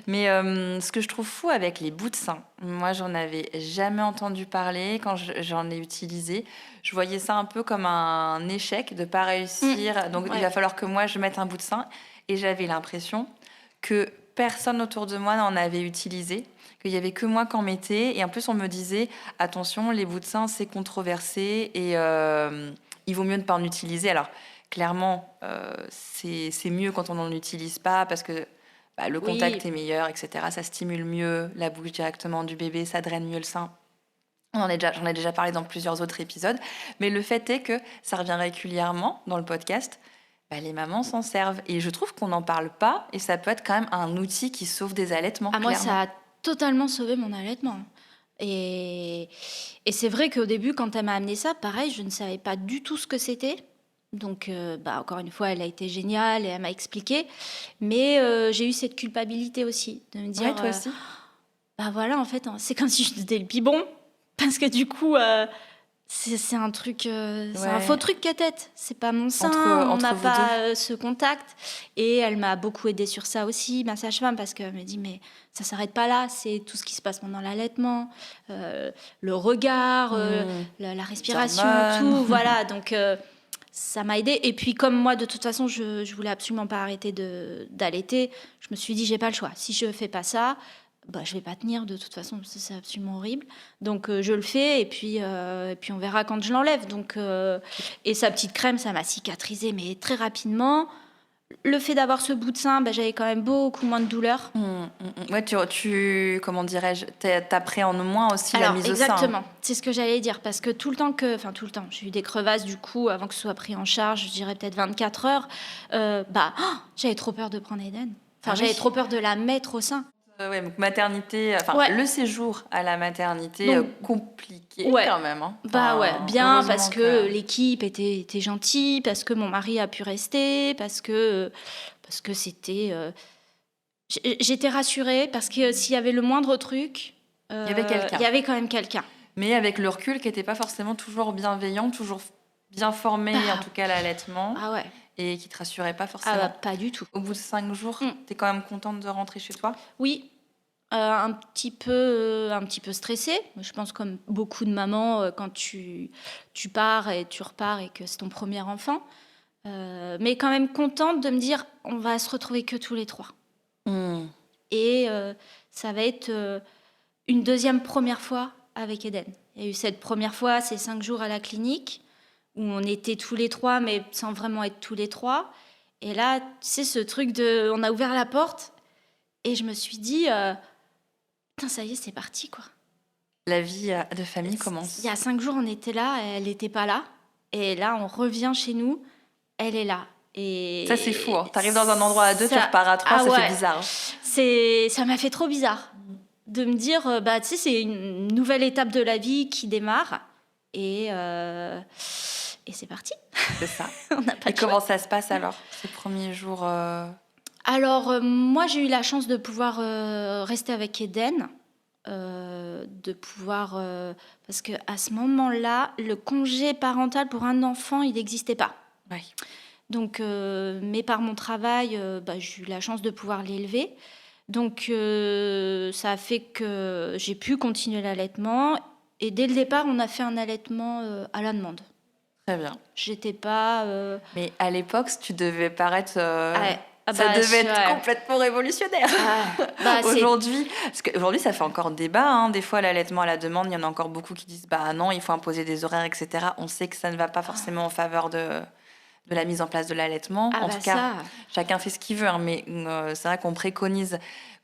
Mais ce que je trouve fou avec les bouts de sein, moi, j'en avais jamais entendu parler. Quand j'en ai utilisé, je voyais ça un peu comme un échec de pas réussir. Donc, il va falloir que moi, je mette un bout de sein. Et j'avais l'impression que personne autour de moi n'en avait utilisé. Il n'y avait que moi qui en mettais. Et en plus, on me disait, attention, les bouts de sein, c'est controversé et il vaut mieux ne pas en utiliser. Alors, clairement, c'est mieux quand on n'en utilise pas parce que le contact est meilleur, etc. Ça stimule mieux la bouche directement du bébé, ça draine mieux le sein. J'en ai déjà parlé dans plusieurs autres épisodes. Mais le fait est que ça revient régulièrement dans le podcast. Les mamans s'en servent. Et je trouve qu'on n'en parle pas. Et ça peut être quand même un outil qui sauve des allaitements. Moi, ça a totalement sauvé mon allaitement. Et c'est vrai qu'au début, quand elle m'a amené ça, pareil, je ne savais pas du tout ce que c'était. Donc, encore une fois, elle a été géniale et elle m'a expliqué. Mais j'ai eu cette culpabilité aussi, de me dire... toi aussi voilà, en fait, c'est comme si je donnais le biberon. Parce que du coup, C'est un truc, c'est un Ouais. faux truc qu'à tête. C'est pas mon sein, on Entre n'a vous pas deux. ce contact. Et elle m'a beaucoup aidée sur ça aussi, ma sage-femme, parce qu'elle me dit mais ça s'arrête pas là, c'est tout ce qui se passe pendant l'allaitement, le regard, la respiration, Hormones. tout, voilà. Donc ça m'a aidée. Et puis comme moi, de toute façon, je voulais absolument pas arrêter d'allaiter, je me suis dit j'ai pas le choix. Si je fais pas ça, bah, je vais pas tenir de toute façon, c'est absolument horrible. Donc je le fais et puis on verra quand je l'enlève. Donc et sa petite crème, ça m'a cicatrisé mais très rapidement. Le fait d'avoir ce bout de sein, bah, j'avais quand même beaucoup moins de douleur. Ouais, comment dirais-je, t'appréhendes moins aussi la Alors mise au sein. exactement, c'est ce que j'allais dire parce que tout le temps, j'ai eu des crevasses du coup avant que ce soit pris en charge, je dirais peut-être 24 heures. J'avais trop peur de prendre Eden. Enfin, Ah j'avais oui. trop peur de la mettre au sein. Ouais, donc maternité, enfin Ouais. le séjour à la maternité Donc, compliqué ouais. quand même. Hein. Bah ouais, Enfin, bien heureusement parce que l'équipe était gentille, parce que mon mari a pu rester, parce que c'était. J'étais rassurée parce que s'il y avait le moindre truc, il y avait quelqu'un. il y avait quand même quelqu'un. Mais avec le recul, qui n'était pas forcément toujours bienveillant, toujours bien formé, Bah. en tout cas à l'allaitement, Ah ouais, et qui te rassurait pas forcément. ah bah, pas du tout. Au bout de 5 jours, Mm. t'es quand même contente de rentrer chez toi? Oui, un petit peu stressée. Je pense comme beaucoup de mamans quand tu pars et tu repars et que c'est ton premier enfant. Mais quand même contente de me dire on va se retrouver que tous les trois. Et ça va être une deuxième première fois avec Eden. Il y a eu cette première fois, ces 5 jours à la clinique, où on était tous les trois, mais sans vraiment être tous les trois. Et là, c'est ce truc de... On a ouvert la porte, et je me suis dit, putain, ça y est, c'est parti, quoi. La vie de famille commence. Il y a 5 jours, on était là, elle n'était pas là. Et là, on revient chez nous, elle est là. Et Ça, c'est fou. Hein. T'arrives dans un endroit à 2, tu ça- repars à 3, Ah ça ouais. fait bizarre. Ça m'a fait trop bizarre de me dire, tu sais, c'est une nouvelle étape de la vie qui démarre. Et c'est parti. C'est ça. On n'a pas Et de choix. comment ça se passe alors, ces premiers jours Alors, moi, j'ai eu la chance de pouvoir rester avec Eden. De pouvoir... parce qu'à ce moment-là, le congé parental pour un enfant, il n'existait pas. Ouais. Donc, mais par mon travail, j'ai eu la chance de pouvoir l'élever. Donc, ça a fait que j'ai pu continuer l'allaitement. Et dès le départ, on a fait un allaitement à la demande. Très bien. J'étais pas... Mais à l'époque, tu devais paraître... Ouais. ça devait être ouais. complètement révolutionnaire. C'est- Aujourd'hui, parce qu'aujourd'hui, ça fait encore débat. Hein. Des fois, l'allaitement à la demande, il y en a encore beaucoup qui disent bah non, il faut imposer des horaires, etc. On sait que ça ne va pas forcément en faveur de la mise en place de l'allaitement. En tout cas, chacun fait ce qu'il veut. Hein, mais c'est vrai qu'on préconise,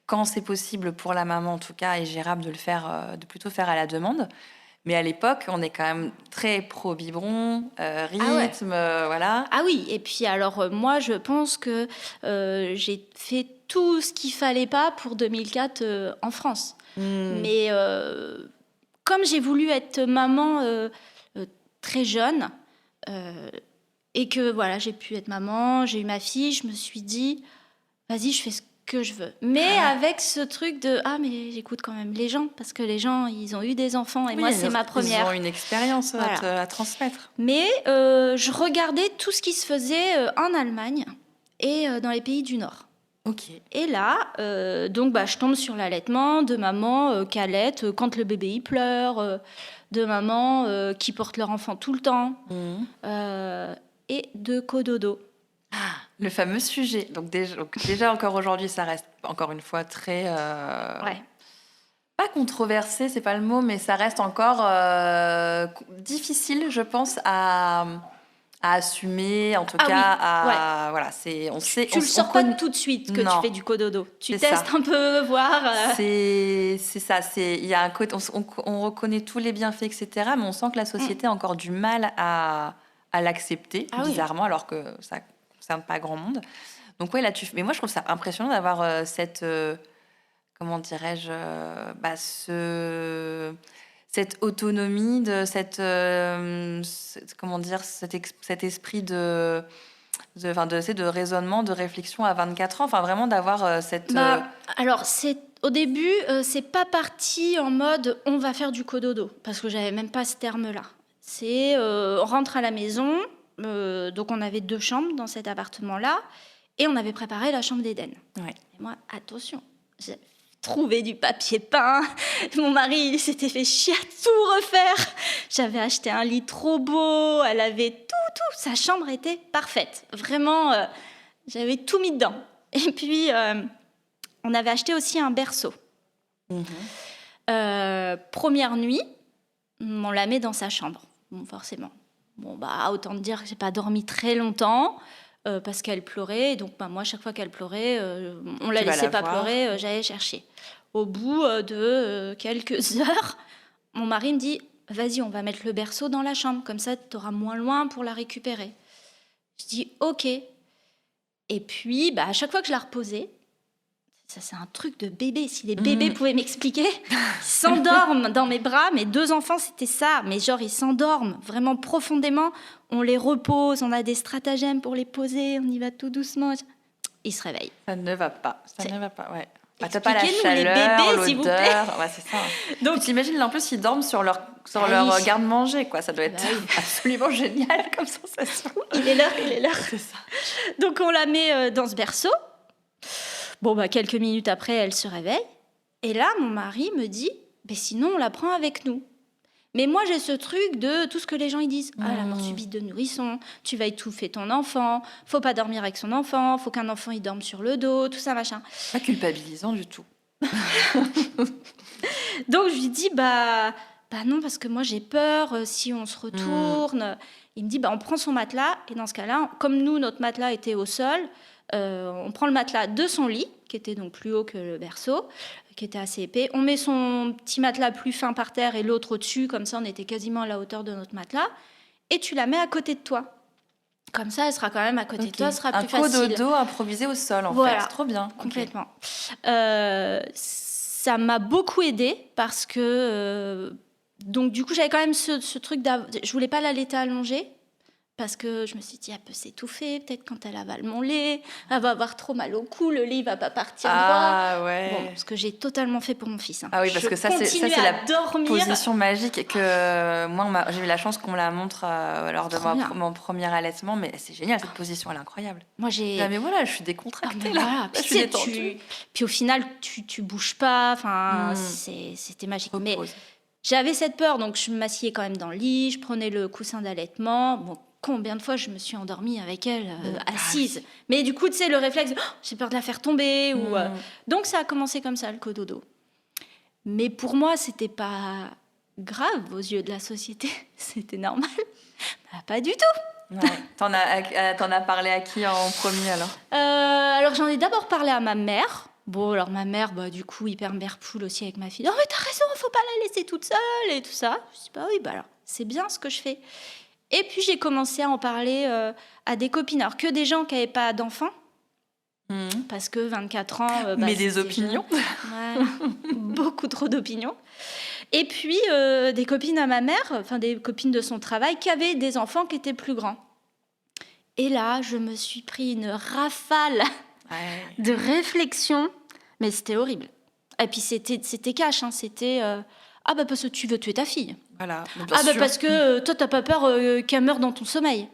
quand c'est possible pour la maman, en tout cas, et gérable, de le faire, de plutôt faire à la demande. Mais à l'époque, on est quand même très pro-biberon, rythme, voilà. Ah oui, et puis alors moi je pense que j'ai fait tout ce qu'il fallait pas pour 2004 en France. Mais comme j'ai voulu être maman très jeune et que voilà, j'ai pu être maman, j'ai eu ma fille, je me suis dit vas-y, je fais ce que je veux. Mais avec ce truc de mais j'écoute quand même les gens parce que les gens ils ont eu des enfants et moi c'est ma première. Ils ont une expérience à transmettre. Mais je regardais tout ce qui se faisait en Allemagne et dans les pays du Nord. Ok. Et là, donc je tombe sur l'allaitement de mamans qui allaitent quand le bébé il pleure, de mamans qui portent leur enfant tout le temps et de cododo. Le fameux sujet. Donc déjà encore aujourd'hui, ça reste encore une fois très... Pas controversé, c'est pas le mot, mais ça reste encore difficile, je pense, à assumer, en tout cas. Voilà, on sait. Tu le sors pas tout de suite que tu fais du cododo. Tu testes un peu, voir. C'est ça. Il y a un côté, on reconnaît tous les bienfaits, etc. Mais on sent que la société a encore du mal à l'accepter, bizarrement, alors que ça concerne pas grand monde. Donc ouais, là mais moi je trouve ça impressionnant d'avoir cette comment dirais-je cette autonomie, de comment dire, cet esprit de raisonnement, de réflexion à 24 ans, enfin vraiment d'avoir cette... Alors, au début, c'est pas parti en mode on va faire du cododo, parce que j'avais même pas ce terme-là. C'est on rentre à la maison, donc on avait 2 chambres dans cet appartement-là, et on avait préparé la chambre d'Eden. Ouais. Et moi, attention, j'ai trouvé du papier peint. Mon mari, il s'était fait chier à tout refaire. J'avais acheté un lit trop beau. Elle avait tout. Sa chambre était parfaite. Vraiment, j'avais tout mis dedans. Et puis, on avait acheté aussi un berceau. Première nuit, on la met dans sa chambre. Bon, forcément. Bon, autant te dire que j'ai pas dormi très longtemps. Parce qu'elle pleurait, donc moi, chaque fois qu'elle pleurait, on la laissait pas pleurer, j'allais chercher. Au bout de quelques heures, mon mari me dit « Vas-y, on va mettre le berceau dans la chambre, comme ça, tu auras moins loin pour la récupérer. » Je dis « Ok. » Et puis, à chaque fois que je la reposais, ça c'est un truc de bébé, si les bébés pouvaient m'expliquer, ils s'endorment dans mes bras, mes 2 enfants c'était ça, mais genre ils s'endorment vraiment profondément, on les repose, on a des stratagèmes pour les poser, on y va tout doucement, ils se réveillent. Ça ne va pas, ouais. T'as pas la chaleur, les bébés, s'il vous plaît. Ouais, c'est ça. Donc t'imagines, en plus ils dorment sur leur garde-manger, quoi. Ça doit être absolument génial comme sensation. Il est l'heure. C'est ça. Donc on la met dans ce berceau. Bon, quelques minutes après, elle se réveille. Et là, mon mari me dit, sinon, on la prend avec nous. Mais moi, j'ai ce truc de tout ce que les gens ils disent. Ah, la mort subite de nourrisson, tu vas étouffer ton enfant, faut pas dormir avec son enfant, faut qu'un enfant il dorme sur le dos, tout ça, machin. Pas culpabilisant du tout. Donc, je lui dis, non, parce que moi, j'ai peur, si on se retourne. Il me dit, on prend son matelas. Et dans ce cas-là, comme nous, notre matelas était au sol, on prend le matelas de son lit, qui était donc plus haut que le berceau, qui était assez épais. On met son petit matelas plus fin par terre et l'autre au-dessus, comme ça on était quasiment à la hauteur de notre matelas. Et tu la mets à côté de toi. Comme ça, elle sera quand même à côté de toi, ce sera plus facile. Un cododo improvisé au sol, en fait. C'est trop bien. Complètement. Ça m'a beaucoup aidée parce que... donc du coup, j'avais quand même ce truc je voulais pas l'allaiter allongée. Parce que je me suis dit, elle peut s'étouffer, peut-être quand elle avale mon lait, elle va avoir trop mal au cou, le lait ne va pas partir droit. Ouais. Bon, ce que j'ai totalement fait pour mon fils. Ah oui, parce que ça c'est la position magique que moi, j'ai eu la chance qu'on me la montre lors de mon premier allaitement, mais c'est génial cette position, elle est incroyable. Moi j'ai. Mais voilà, je suis décontractée là. Voilà. Je suis détendue. Puis au final, tu bouges pas, enfin, c'était magique. Mais j'avais cette peur, donc je m'asseyais quand même dans le lit, je prenais le coussin d'allaitement. Bon, combien de fois je me suis endormie avec elle assise. Mais du coup, tu sais, le réflexe, j'ai peur de la faire tomber. Donc, ça a commencé comme ça, le cododo. Mais pour moi, c'était pas grave aux yeux de la société. C'était normal. Pas du tout. Ouais. T'en as parlé à qui en premier, alors Alors, j'en ai d'abord parlé à ma mère. Bon, alors ma mère, du coup, hyper mère poule aussi avec ma fille. « Oh, mais t'as raison, faut pas la laisser toute seule et tout ça. » Je dis, oui, alors, c'est bien ce que je fais. Et puis, j'ai commencé à en parler à des copines. Alors, que des gens qui n'avaient pas d'enfants, parce que 24 ans... mais des opinions. Ouais, beaucoup trop d'opinions. Et puis, des copines à ma mère, enfin des copines de son travail, qui avaient des enfants qui étaient plus grands. Et là, je me suis pris une rafale de réflexion. Mais c'était horrible. Et puis, c'était cash. C'était... parce que tu veux tuer ta fille. Voilà. Parce que toi, t'as pas peur qu'elle meure dans ton sommeil.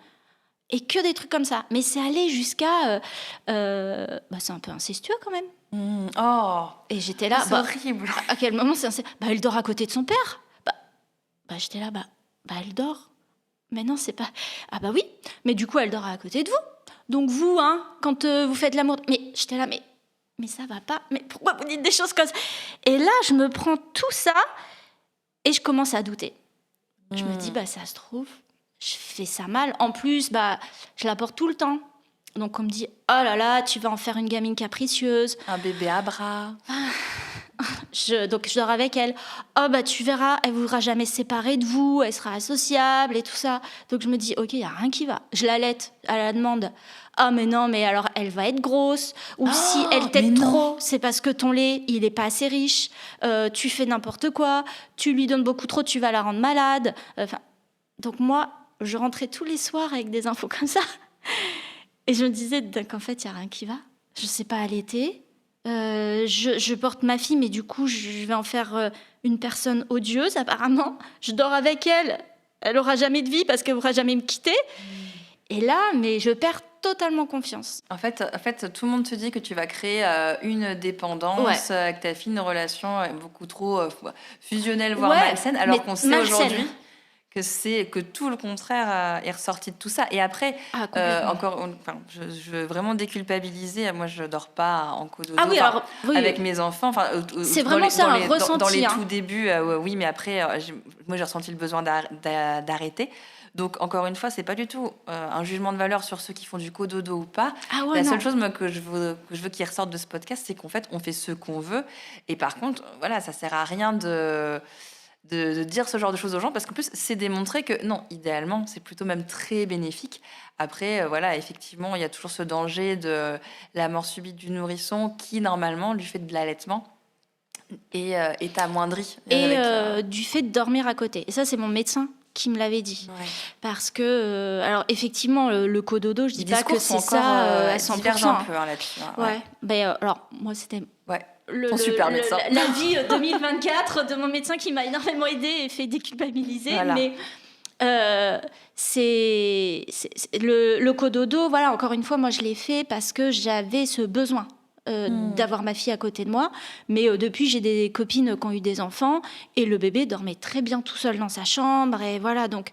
Et que des trucs comme ça. Mais c'est allé jusqu'à... c'est un peu incestueux quand même. Et j'étais là... c'est horrible. À quel moment c'est incestueux ? Elle dort à côté de son père. J'étais là, elle dort. Mais non, c'est pas... Oui, mais du coup, elle dort à côté de vous. Donc vous, quand vous faites l'amour... Mais j'étais là, mais ça va pas. Mais pourquoi vous dites des choses comme ça ? Et là, je me prends tout ça... Et je commence à douter. Je me dis, ça se trouve, je fais ça mal. En plus, je la porte tout le temps. Donc, on me dit, oh là là, tu vas en faire une gamine capricieuse. Un bébé à bras. Donc, je dors avec elle. Oh, tu verras, elle ne voudra jamais se séparer de vous, elle sera associable et tout ça. Donc, je me dis, ok, il n'y a rien qui va. Je l'allaite à la demande. Ah, mais non, mais alors, elle va être grosse. Ou si elle t'aide trop, c'est parce que ton lait, il n'est pas assez riche. Tu fais n'importe quoi. Tu lui donnes beaucoup trop, tu vas la rendre malade. Donc, moi, je rentrais tous les soirs avec des infos comme ça. Et je me disais qu'en fait, il n'y a rien qui va. Je ne sais pas allaiter. Je porte ma fille, mais du coup, je vais en faire une personne odieuse, apparemment. Je dors avec elle. elle aura jamais de vie parce qu'elle pourra jamais me quitter. Et là, mais je perds totalement confiance. En fait, tout le monde te dit que tu vas créer une dépendance avec ta fille, une relation beaucoup trop fusionnelle, voire malsaine, alors qu'on sait aujourd'hui que tout le contraire est ressorti de tout ça. Et après, je veux vraiment déculpabiliser. Moi, je dors pas en cododo avec mes enfants. C'est vraiment ça, un ressenti. Dans les tout débuts, oui, mais après, moi, j'ai ressenti le besoin d'arrêter. Donc, encore une fois, c'est pas du tout un jugement de valeur sur ceux qui font du cododo ou pas. La seule chose que je veux qu'il ressorte de ce podcast, c'est qu'en fait, on fait ce qu'on veut. Et par contre, voilà, ça sert à rien de dire ce genre de choses aux gens, parce qu'en plus, c'est démontré que non, idéalement, c'est plutôt même très bénéfique. Après, voilà, effectivement, il y a toujours ce danger de la mort subite du nourrisson qui, normalement, du fait de l'allaitement, est amoindri. Et du fait de dormir à côté. Et ça, c'est mon médecin qui me l'avait dit. Parce que, alors effectivement, le cododo, je dis pas que c'est ça à 100%. Un peu là-dessus. Alors, moi, c'était... Ton super médecin. La vie 2024 de mon médecin qui m'a énormément aidée et fait déculpabiliser. Voilà. Mais c'est le cododo, voilà, encore une fois, moi, je l'ai fait parce que j'avais ce besoin. D'avoir ma fille à côté de moi, mais depuis j'ai des copines qui ont eu des enfants et le bébé dormait très bien tout seul dans sa chambre et voilà, donc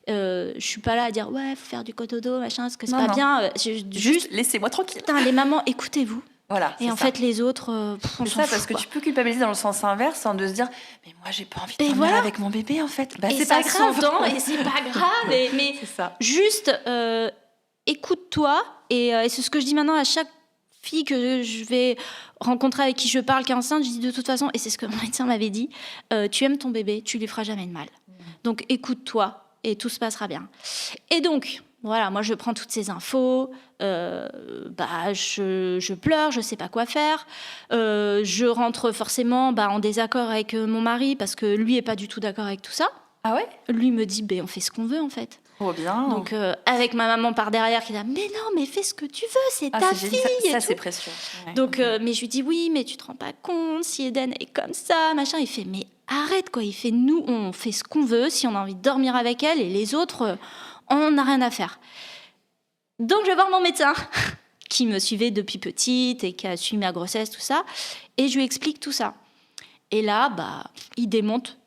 je suis pas là à dire faut faire du cododo machin parce que c'est pas bien, juste laissez-moi tranquille. Putain, les mamans, écoutez-vous. Voilà, et en fait les autres on c'est ça, parce que tu peux culpabiliser dans le sens inverse de se dire mais moi j'ai pas envie de dormir avec mon bébé en fait. C'est pas grave et c'est pas grave mais c'est ça. Juste écoute-toi et c'est ce que je dis maintenant à chaque fille que je vais rencontrer avec qui je parle qui est enceinte, je dis de toute façon, et c'est ce que mon médecin m'avait dit, tu aimes ton bébé, tu lui feras jamais de mal. Donc écoute-toi et tout se passera bien. Et donc, voilà, moi je prends toutes ces infos, je pleure, je sais pas quoi faire, je rentre forcément en désaccord avec mon mari parce que lui est pas du tout d'accord avec tout ça. Ah ouais ? Lui me dit, on fait ce qu'on veut en fait. Oh bien. Donc avec ma maman par derrière qui dit mais non mais fais ce que tu veux, c'est ta fille. Ça c'est précieux. Ouais. Donc mais je lui dis oui mais tu te rends pas compte si Eden est comme ça machin. Il fait mais arrête quoi. Il fait nous on fait ce qu'on veut si on a envie de dormir avec elle et les autres on n'a rien à faire. Donc je vais voir mon médecin qui me suivait depuis petite et qui a suivi ma grossesse tout ça et je lui explique tout ça. Et là il démonte.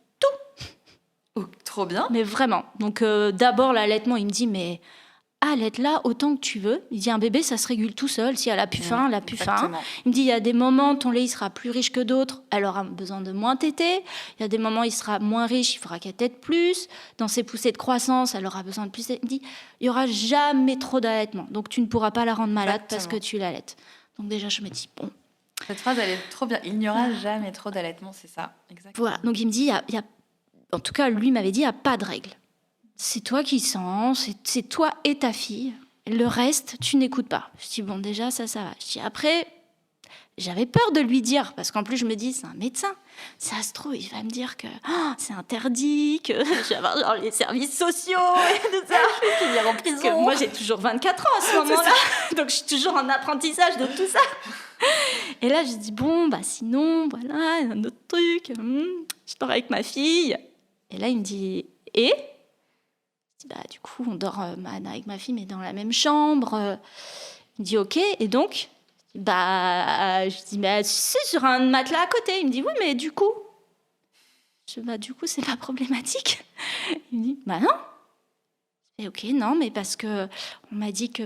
Oh, trop bien. Mais vraiment. Donc d'abord l'allaitement, il me dit mais allaite-la autant que tu veux. Il dit un bébé ça se régule tout seul. Si elle a plus faim, elle a plus faim. Il me dit il y a des moments ton lait il sera plus riche que d'autres, elle aura besoin de moins téter. Il y a des moments il sera moins riche, il faudra qu'elle tète plus. Dans ses poussées de croissance, elle aura besoin de plus. Il me dit il y aura jamais trop d'allaitement. Donc tu ne pourras pas la rendre malade parce que tu l'allaites. Donc déjà je me dis bon. Cette phrase elle est trop bien. Il n'y aura jamais trop d'allaitement, c'est ça. Exactement. Voilà. Donc il me dit il y a en tout cas, lui m'avait dit, il n'y a pas de règle. C'est toi qui sens, c'est toi et ta fille. Le reste, tu n'écoutes pas. Je dis, bon, déjà, ça va. Je dis, après, j'avais peur de lui dire, parce qu'en plus, je me dis, c'est un médecin. Ça se trouve, il va me dire que c'est interdit, que je vais avoir genre, les services sociaux et tout ça. Qu'il ira en prison. Parce que moi, j'ai toujours 24 ans à ce moment-là. Donc, je suis toujours en apprentissage de tout ça. Et là, je dis, bon, sinon, voilà, il y a un autre truc. Je dors avec ma fille. Et là, il me dit, et ? Je dis, du coup, on dort avec ma fille, mais dans la même chambre. Il me dit, ok, et donc ? Je dis, c'est sur un matelas à côté. Il me dit, oui, mais du coup ? Je dis, du coup, c'est pas problématique. Il me dit, non. Et ok, non, mais parce que on m'a dit que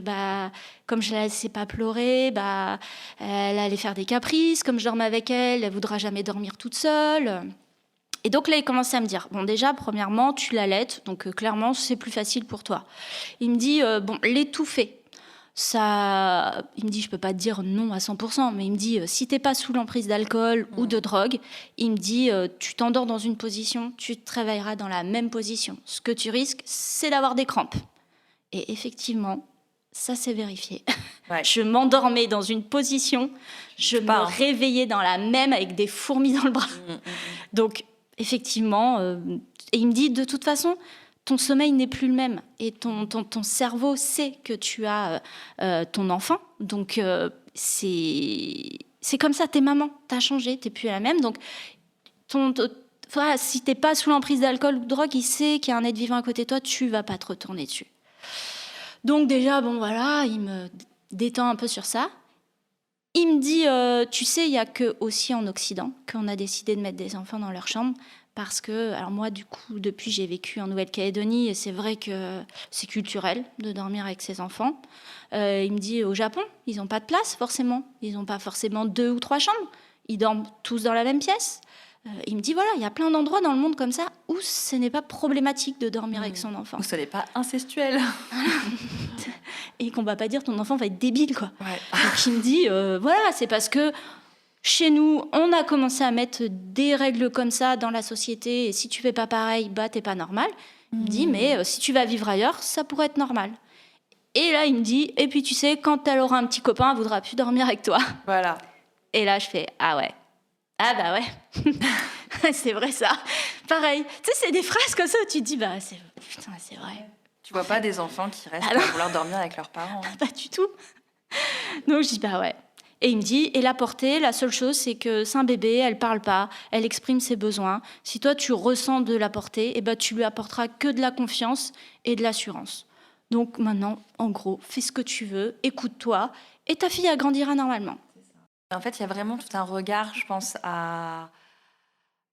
comme je la laissais pas pleurer, elle allait faire des caprices. Comme je dormais avec elle, elle voudra jamais dormir toute seule. Et donc là, il commençait à me dire, bon déjà, premièrement, tu l'allaites, donc clairement, c'est plus facile pour toi. Il me dit, l'étouffer, ça... Il me dit, je peux pas te dire non à 100%, mais il me dit, si t'es pas sous l'emprise d'alcool ou de drogue, il me dit, tu t'endors dans une position, tu te réveilleras dans la même position. Ce que tu risques, c'est d'avoir des crampes. Et effectivement, ça s'est vérifié. Ouais. Je m'endormais dans une position, je me réveillais dans la même avec des fourmis dans le bras. Donc, effectivement, et il me dit, de toute façon, ton sommeil n'est plus le même. Et ton cerveau sait que tu as ton enfant. Donc, c'est comme ça, t'es maman, t'as changé, t'es plus la même. Donc, voilà, si t'es pas sous l'emprise d'alcool ou de drogue, il sait qu'il y a un être vivant à côté de toi, tu vas pas te retourner dessus. Donc déjà, bon voilà, il me détend un peu sur ça. Il me dit, tu sais, il y a que aussi en Occident qu'on a décidé de mettre des enfants dans leur chambre. Parce que, alors moi, du coup, depuis, j'ai vécu en Nouvelle-Calédonie et c'est vrai que c'est culturel de dormir avec ses enfants. Il me dit, au Japon, ils n'ont pas de place, forcément. Ils n'ont pas forcément 2 ou 3 chambres. Ils dorment tous dans la même pièce. Il me dit, voilà, il y a plein d'endroits dans le monde comme ça où ce n'est pas problématique de dormir avec son enfant. Où ce n'est pas incestuel. Et qu'on ne va pas dire, ton enfant va être débile, quoi. Ouais. Donc il me dit, voilà, c'est parce que chez nous, on a commencé à mettre des règles comme ça dans la société, et si tu fais pas pareil, bah t'es pas normal. Il me dit, mais si tu vas vivre ailleurs, ça pourrait être normal. Et là, il me dit, et puis tu sais, quand elle aura un petit copain, elle voudra plus dormir avec toi. Voilà. Et là, je fais, ah ouais. Ah bah ouais. C'est vrai ça. Pareil. Tu sais, c'est des phrases comme ça où tu te dis, bah putain, c'est vrai. Tu vois pas des enfants qui restent à vouloir dormir avec leurs parents. Hein. Pas du tout. Donc je dis, bah ouais. Et il me dit, et la portée, la seule chose, c'est que c'est un bébé, elle parle pas, elle exprime ses besoins. Si toi, tu ressens de la portée, eh ben, tu lui apporteras que de la confiance et de l'assurance. Donc maintenant, en gros, fais ce que tu veux, écoute-toi, et ta fille, elle grandira normalement. En fait, il y a vraiment tout un regard, je pense, à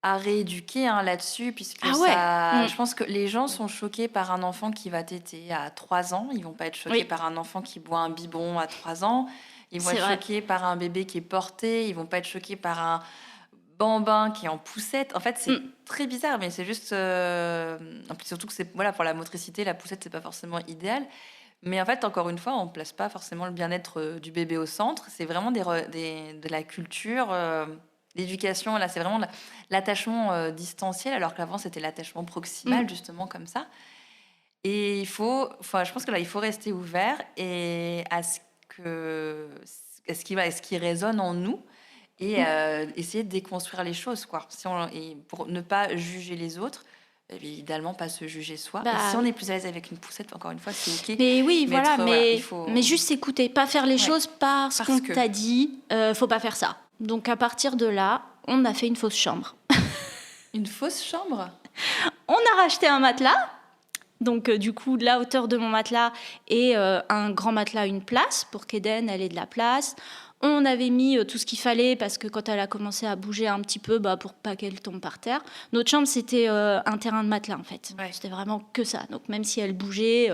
rééduquer là-dessus, puisque je pense que les gens sont choqués par un enfant qui va téter à 3 ans. Ils vont pas être choqués par un enfant qui boit un biberon à 3 ans. Ils vont être choqués par un bébé qui est porté. Ils vont pas être choqués par un bambin qui est en poussette. En fait, c'est très bizarre, mais c'est juste... surtout que c'est, voilà, pour la motricité, la poussette, c'est pas forcément idéal. Mais en fait, encore une fois, on ne place pas forcément le bien-être du bébé au centre. C'est vraiment de la culture, l'éducation. Là, c'est vraiment l'attachement distanciel, alors qu'avant, c'était l'attachement proximal, justement, comme ça. Et je pense que là, il faut rester ouvert et à ce qui résonne en nous et essayer de déconstruire les choses, quoi. Et pour ne pas juger les autres, évidemment pas se juger soi. Et si on est plus à l'aise avec une poussette, encore une fois, c'est ok. Mais oui, voilà, mais juste écouter, pas faire les choses parce qu'on t'a dit, faut pas faire ça. Donc à partir de là, on a fait une fausse chambre. Une fausse chambre ? On a racheté un matelas. Donc, du coup, de la hauteur de mon matelas et un grand matelas, une place pour qu'Eden, elle ait de la place. On avait mis tout ce qu'il fallait parce que quand elle a commencé à bouger un petit peu, pour pas qu'elle tombe par terre. Notre chambre, c'était un terrain de matelas, en fait. Ouais. C'était vraiment que ça. Donc, même si elle bougeait,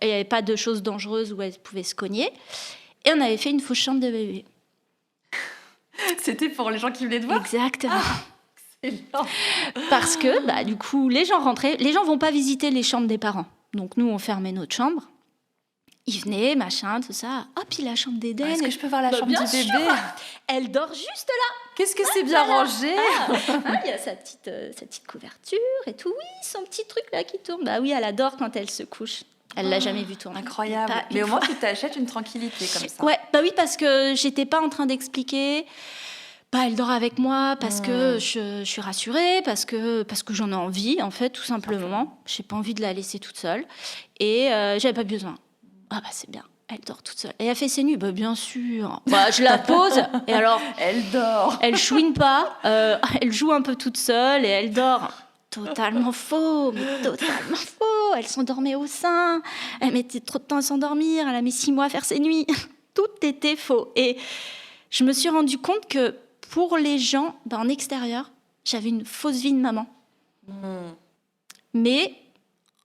il n'y avait pas de choses dangereuses où elle pouvait se cogner. Et on avait fait une fausse chambre de bébé. C'était pour les gens qui venaient te voir ? Exactement. Parce que, du coup, les gens rentraient. Les gens vont pas visiter les chambres des parents. Donc, nous, on fermait notre chambre. Ils venaient, machin, tout ça. Oh, puis la chambre d'Eden. Est-ce que je peux voir la chambre du bébé ? Elle dort juste là. Qu'est-ce que c'est bien rangé ? Il y a sa petite couverture et tout. Oui, son petit truc là qui tourne. Bah oui, elle adore quand elle se couche. Elle l'a jamais vu tourner. Incroyable. Mais au moins, tu t'achètes une tranquillité comme ça. Ouais, oui, parce que j'étais pas en train d'expliquer. Elle dort avec moi parce que je suis rassurée, parce que j'en ai envie, en fait, tout simplement. J'ai pas envie de la laisser toute seule. Et j'avais pas besoin. C'est bien, elle dort toute seule. Et elle fait ses nuits, bien sûr. Je la pose, et alors... Elle dort. Elle chouine pas, elle joue un peu toute seule, et elle dort. Totalement faux, mais totalement faux. Elle s'endormait au sein, elle mettait trop de temps à s'endormir, elle a mis 6 mois à faire ses nuits. Tout était faux. Et je me suis rendu compte que pour les gens, en extérieur, j'avais une fausse vie de maman. Mais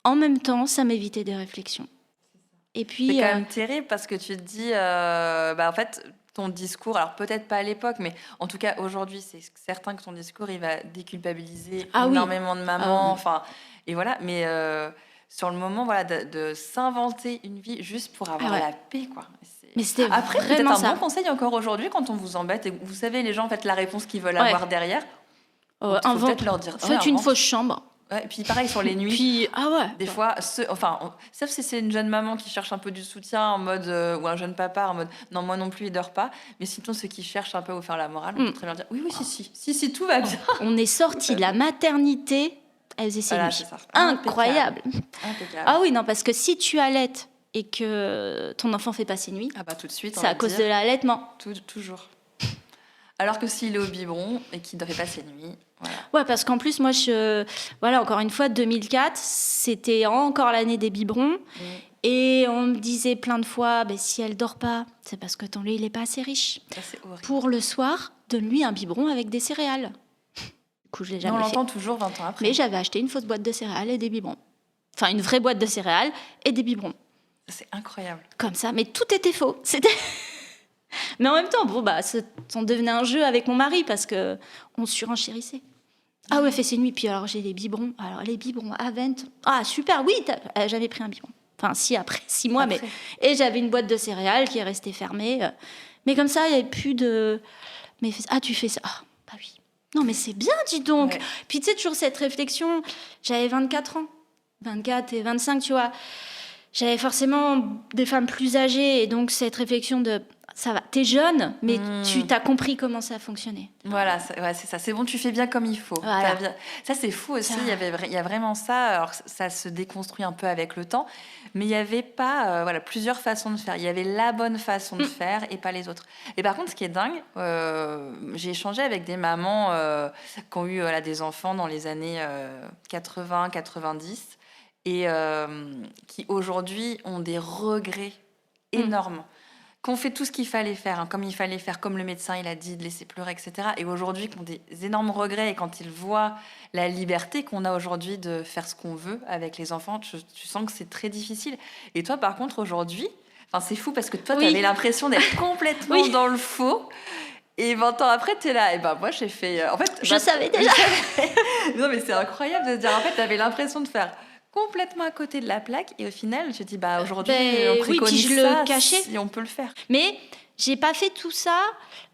en même temps, ça m'évitait des réflexions. Et puis, c'est quand même terrible parce que tu te dis, en fait, ton discours, alors peut-être pas à l'époque, mais en tout cas aujourd'hui, c'est certain que ton discours, il va déculpabiliser énormément de mamans. Et voilà, mais sur le moment, voilà, de s'inventer une vie juste pour avoir la paix, quoi. Mais c'était après, vraiment peut-être un bon conseil encore aujourd'hui quand on vous embête et vous savez, les gens, en fait, la réponse qu'ils veulent avoir derrière. Faut peut-être leur dire. Faites une fausse chambre. Ouais, et puis pareil sur les nuits. Puis, des fois, sauf si c'est une jeune maman qui cherche un peu du soutien en mode, ou un jeune papa en mode, non, moi non plus, il dort pas. Mais sinon, ceux qui cherchent un peu à vous faire la morale, on peut très bien dire, oui, si, tout va bien. On est sortis de la maternité, elle faisait ses nuits. Incroyable. Impeccable. Ah oui, non, parce que si tu allaites et que ton enfant fait pas ses nuits, tout de suite, c'est à cause de l'allaitement. Toujours. Alors que s'il est au biberon et qu'il ne fait pas ses nuits, voilà. Ouais, parce qu'en plus, moi, voilà, encore une fois, 2004, c'était encore l'année des biberons. Et on me disait plein de fois, si elle dort pas, c'est parce que ton lait, il n'est pas assez riche. Ça, c'est horrible. Pour le soir, donne-lui un biberon avec des céréales. Du coup, je l'ai jamais fait. On l'entend toujours 20 ans après. Mais j'avais acheté une fausse boîte de céréales et des biberons. Enfin, une vraie boîte de céréales et des biberons. C'est incroyable. Comme ça, mais tout était faux. Mais en même temps, on devenait un jeu avec mon mari parce qu'on surenchérissait. Ah ouais, fait ses nuits. Puis alors, j'ai les biberons. Alors, les biberons Avent. Ah, super, oui, j'avais pris un biberon. Enfin, si, après 6 mois. Après. Et j'avais une boîte de céréales qui est restée fermée. Mais comme ça, il n'y avait plus de... Mais tu fais ça. Ah, bah oui. Non, mais c'est bien, dis donc. Ouais. Puis tu sais, toujours cette réflexion. J'avais 24 ans. 24 et 25, tu vois. J'avais forcément des femmes plus âgées. Et donc, cette réflexion de... Ça va, t'es jeune, mais tu t'as compris comment ça fonctionnait. Voilà, c'est ça. C'est bon, tu fais bien comme il faut. Voilà. Ça, c'est fou aussi. Il y a vraiment ça. Alors, ça se déconstruit un peu avec le temps. Mais il n'y avait pas plusieurs façons de faire. Il y avait la bonne façon de faire et pas les autres. Et par contre, ce qui est dingue, j'ai échangé avec des mamans qui ont eu des enfants dans les années 80, 90 et qui aujourd'hui ont des regrets énormes. Qu'on fait tout ce qu'il fallait faire, comme il fallait faire, comme le médecin il a dit, de laisser pleurer, etc. Et aujourd'hui, qu'on a des énormes regrets. Et quand ils voient la liberté qu'on a aujourd'hui de faire ce qu'on veut avec les enfants, tu sens que c'est très difficile. Et toi, par contre, aujourd'hui, c'est fou parce que toi, tu avais l'impression d'être complètement dans le faux. Et 20 ans après, tu es là. Et moi, j'ai fait... En fait, je savais déjà. Non, mais c'est incroyable de se dire, en fait, tu avais l'impression de faire... complètement à côté de la plaque et au final je dis aujourd'hui on préconise ça si on peut le faire. Mais j'ai pas fait tout ça,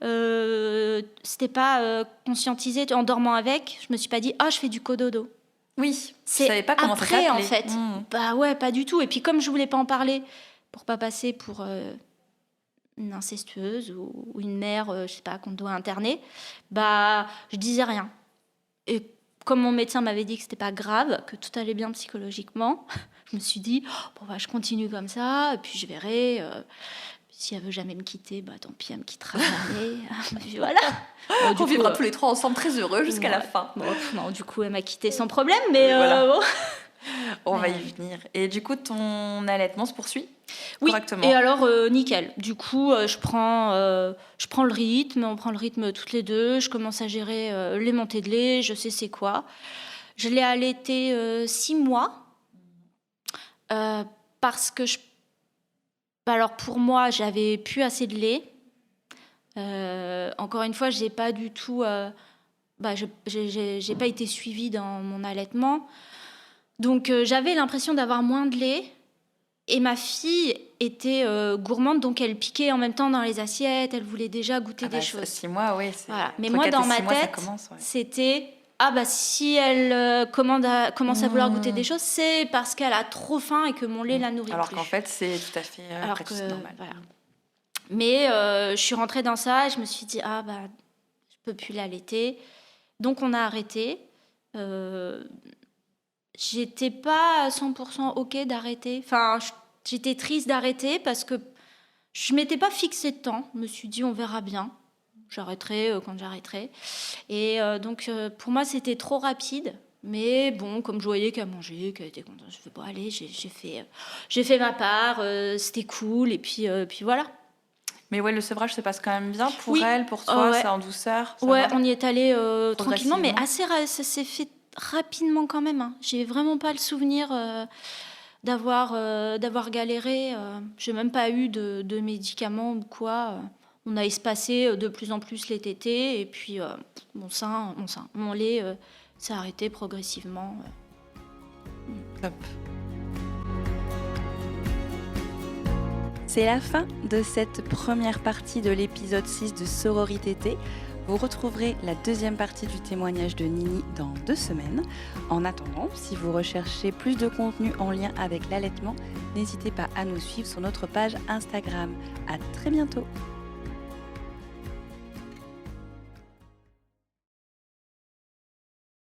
c'était pas conscientisé en dormant avec. Je me suis pas dit je fais du cododo. Oui, c'est je savais pas comment après, ça s'appelait. En fait. Ouais, pas du tout. Et puis comme je voulais pas en parler pour pas passer pour une incestueuse ou une mère je sais pas qu'on doit interner, je disais rien. Et comme mon médecin m'avait dit que c'était pas grave, que tout allait bien psychologiquement, je me suis dit, je continue comme ça, et puis je verrai. Si elle veut jamais me quitter, tant pis, elle me quittera jamais. Voilà. On vivra tous les trois ensemble très heureux jusqu'à la fin. Non, du coup, elle m'a quittée sans problème, mais on va y venir. Et du coup, ton allaitement se poursuit correctement. Et alors, nickel. Du coup, je prends le rythme, on prend le rythme toutes les deux, je commence à gérer les montées de lait, je sais c'est quoi. Je l'ai allaité 6 mois, parce que alors pour moi, j'avais plus assez de lait. Encore une fois, j'ai pas du tout... j'ai pas été suivie dans mon allaitement. Donc, j'avais l'impression d'avoir moins de lait. Et ma fille était gourmande, donc elle piquait en même temps dans les assiettes, elle voulait déjà goûter des choses. 6 mois, oui. Voilà. Mais moi, dans ma tête, c'était... si elle commence à vouloir goûter des choses, c'est parce qu'elle a trop faim et que mon lait la nourrit Alors plus. qu'en fait, c'est tout à fait normal. Voilà. Mais je suis rentrée dans ça et je me suis dit, je peux plus l'allaiter. Donc, on a arrêté. J'étais pas à 100% OK d'arrêter. Enfin, j'étais triste d'arrêter parce que je m'étais pas fixé de temps. Je me suis dit, on verra bien. J'arrêterai quand j'arrêterai. Et donc, pour moi, c'était trop rapide. Mais bon, comme je voyais qu'elle mangeait, qu'elle était contente, je fais aller, j'ai fait ma part. C'était cool. Et puis voilà. Mais le sevrage se passe quand même bien pour elle, pour toi, c'est en douceur. On y est allé tranquillement, mais ça s'est fait rapidement quand même. J'ai vraiment pas le souvenir d'avoir galéré. J'ai même pas eu de médicaments ou quoi. On a espacé de plus en plus les tétés et puis mon lait s'est arrêté progressivement. Top. C'est la fin de cette première partie de l'épisode 6 de Sororitété. Vous retrouverez la deuxième partie du témoignage de Nini dans 2 semaines. En attendant, si vous recherchez plus de contenu en lien avec l'allaitement, n'hésitez pas à nous suivre sur notre page Instagram. À très bientôt.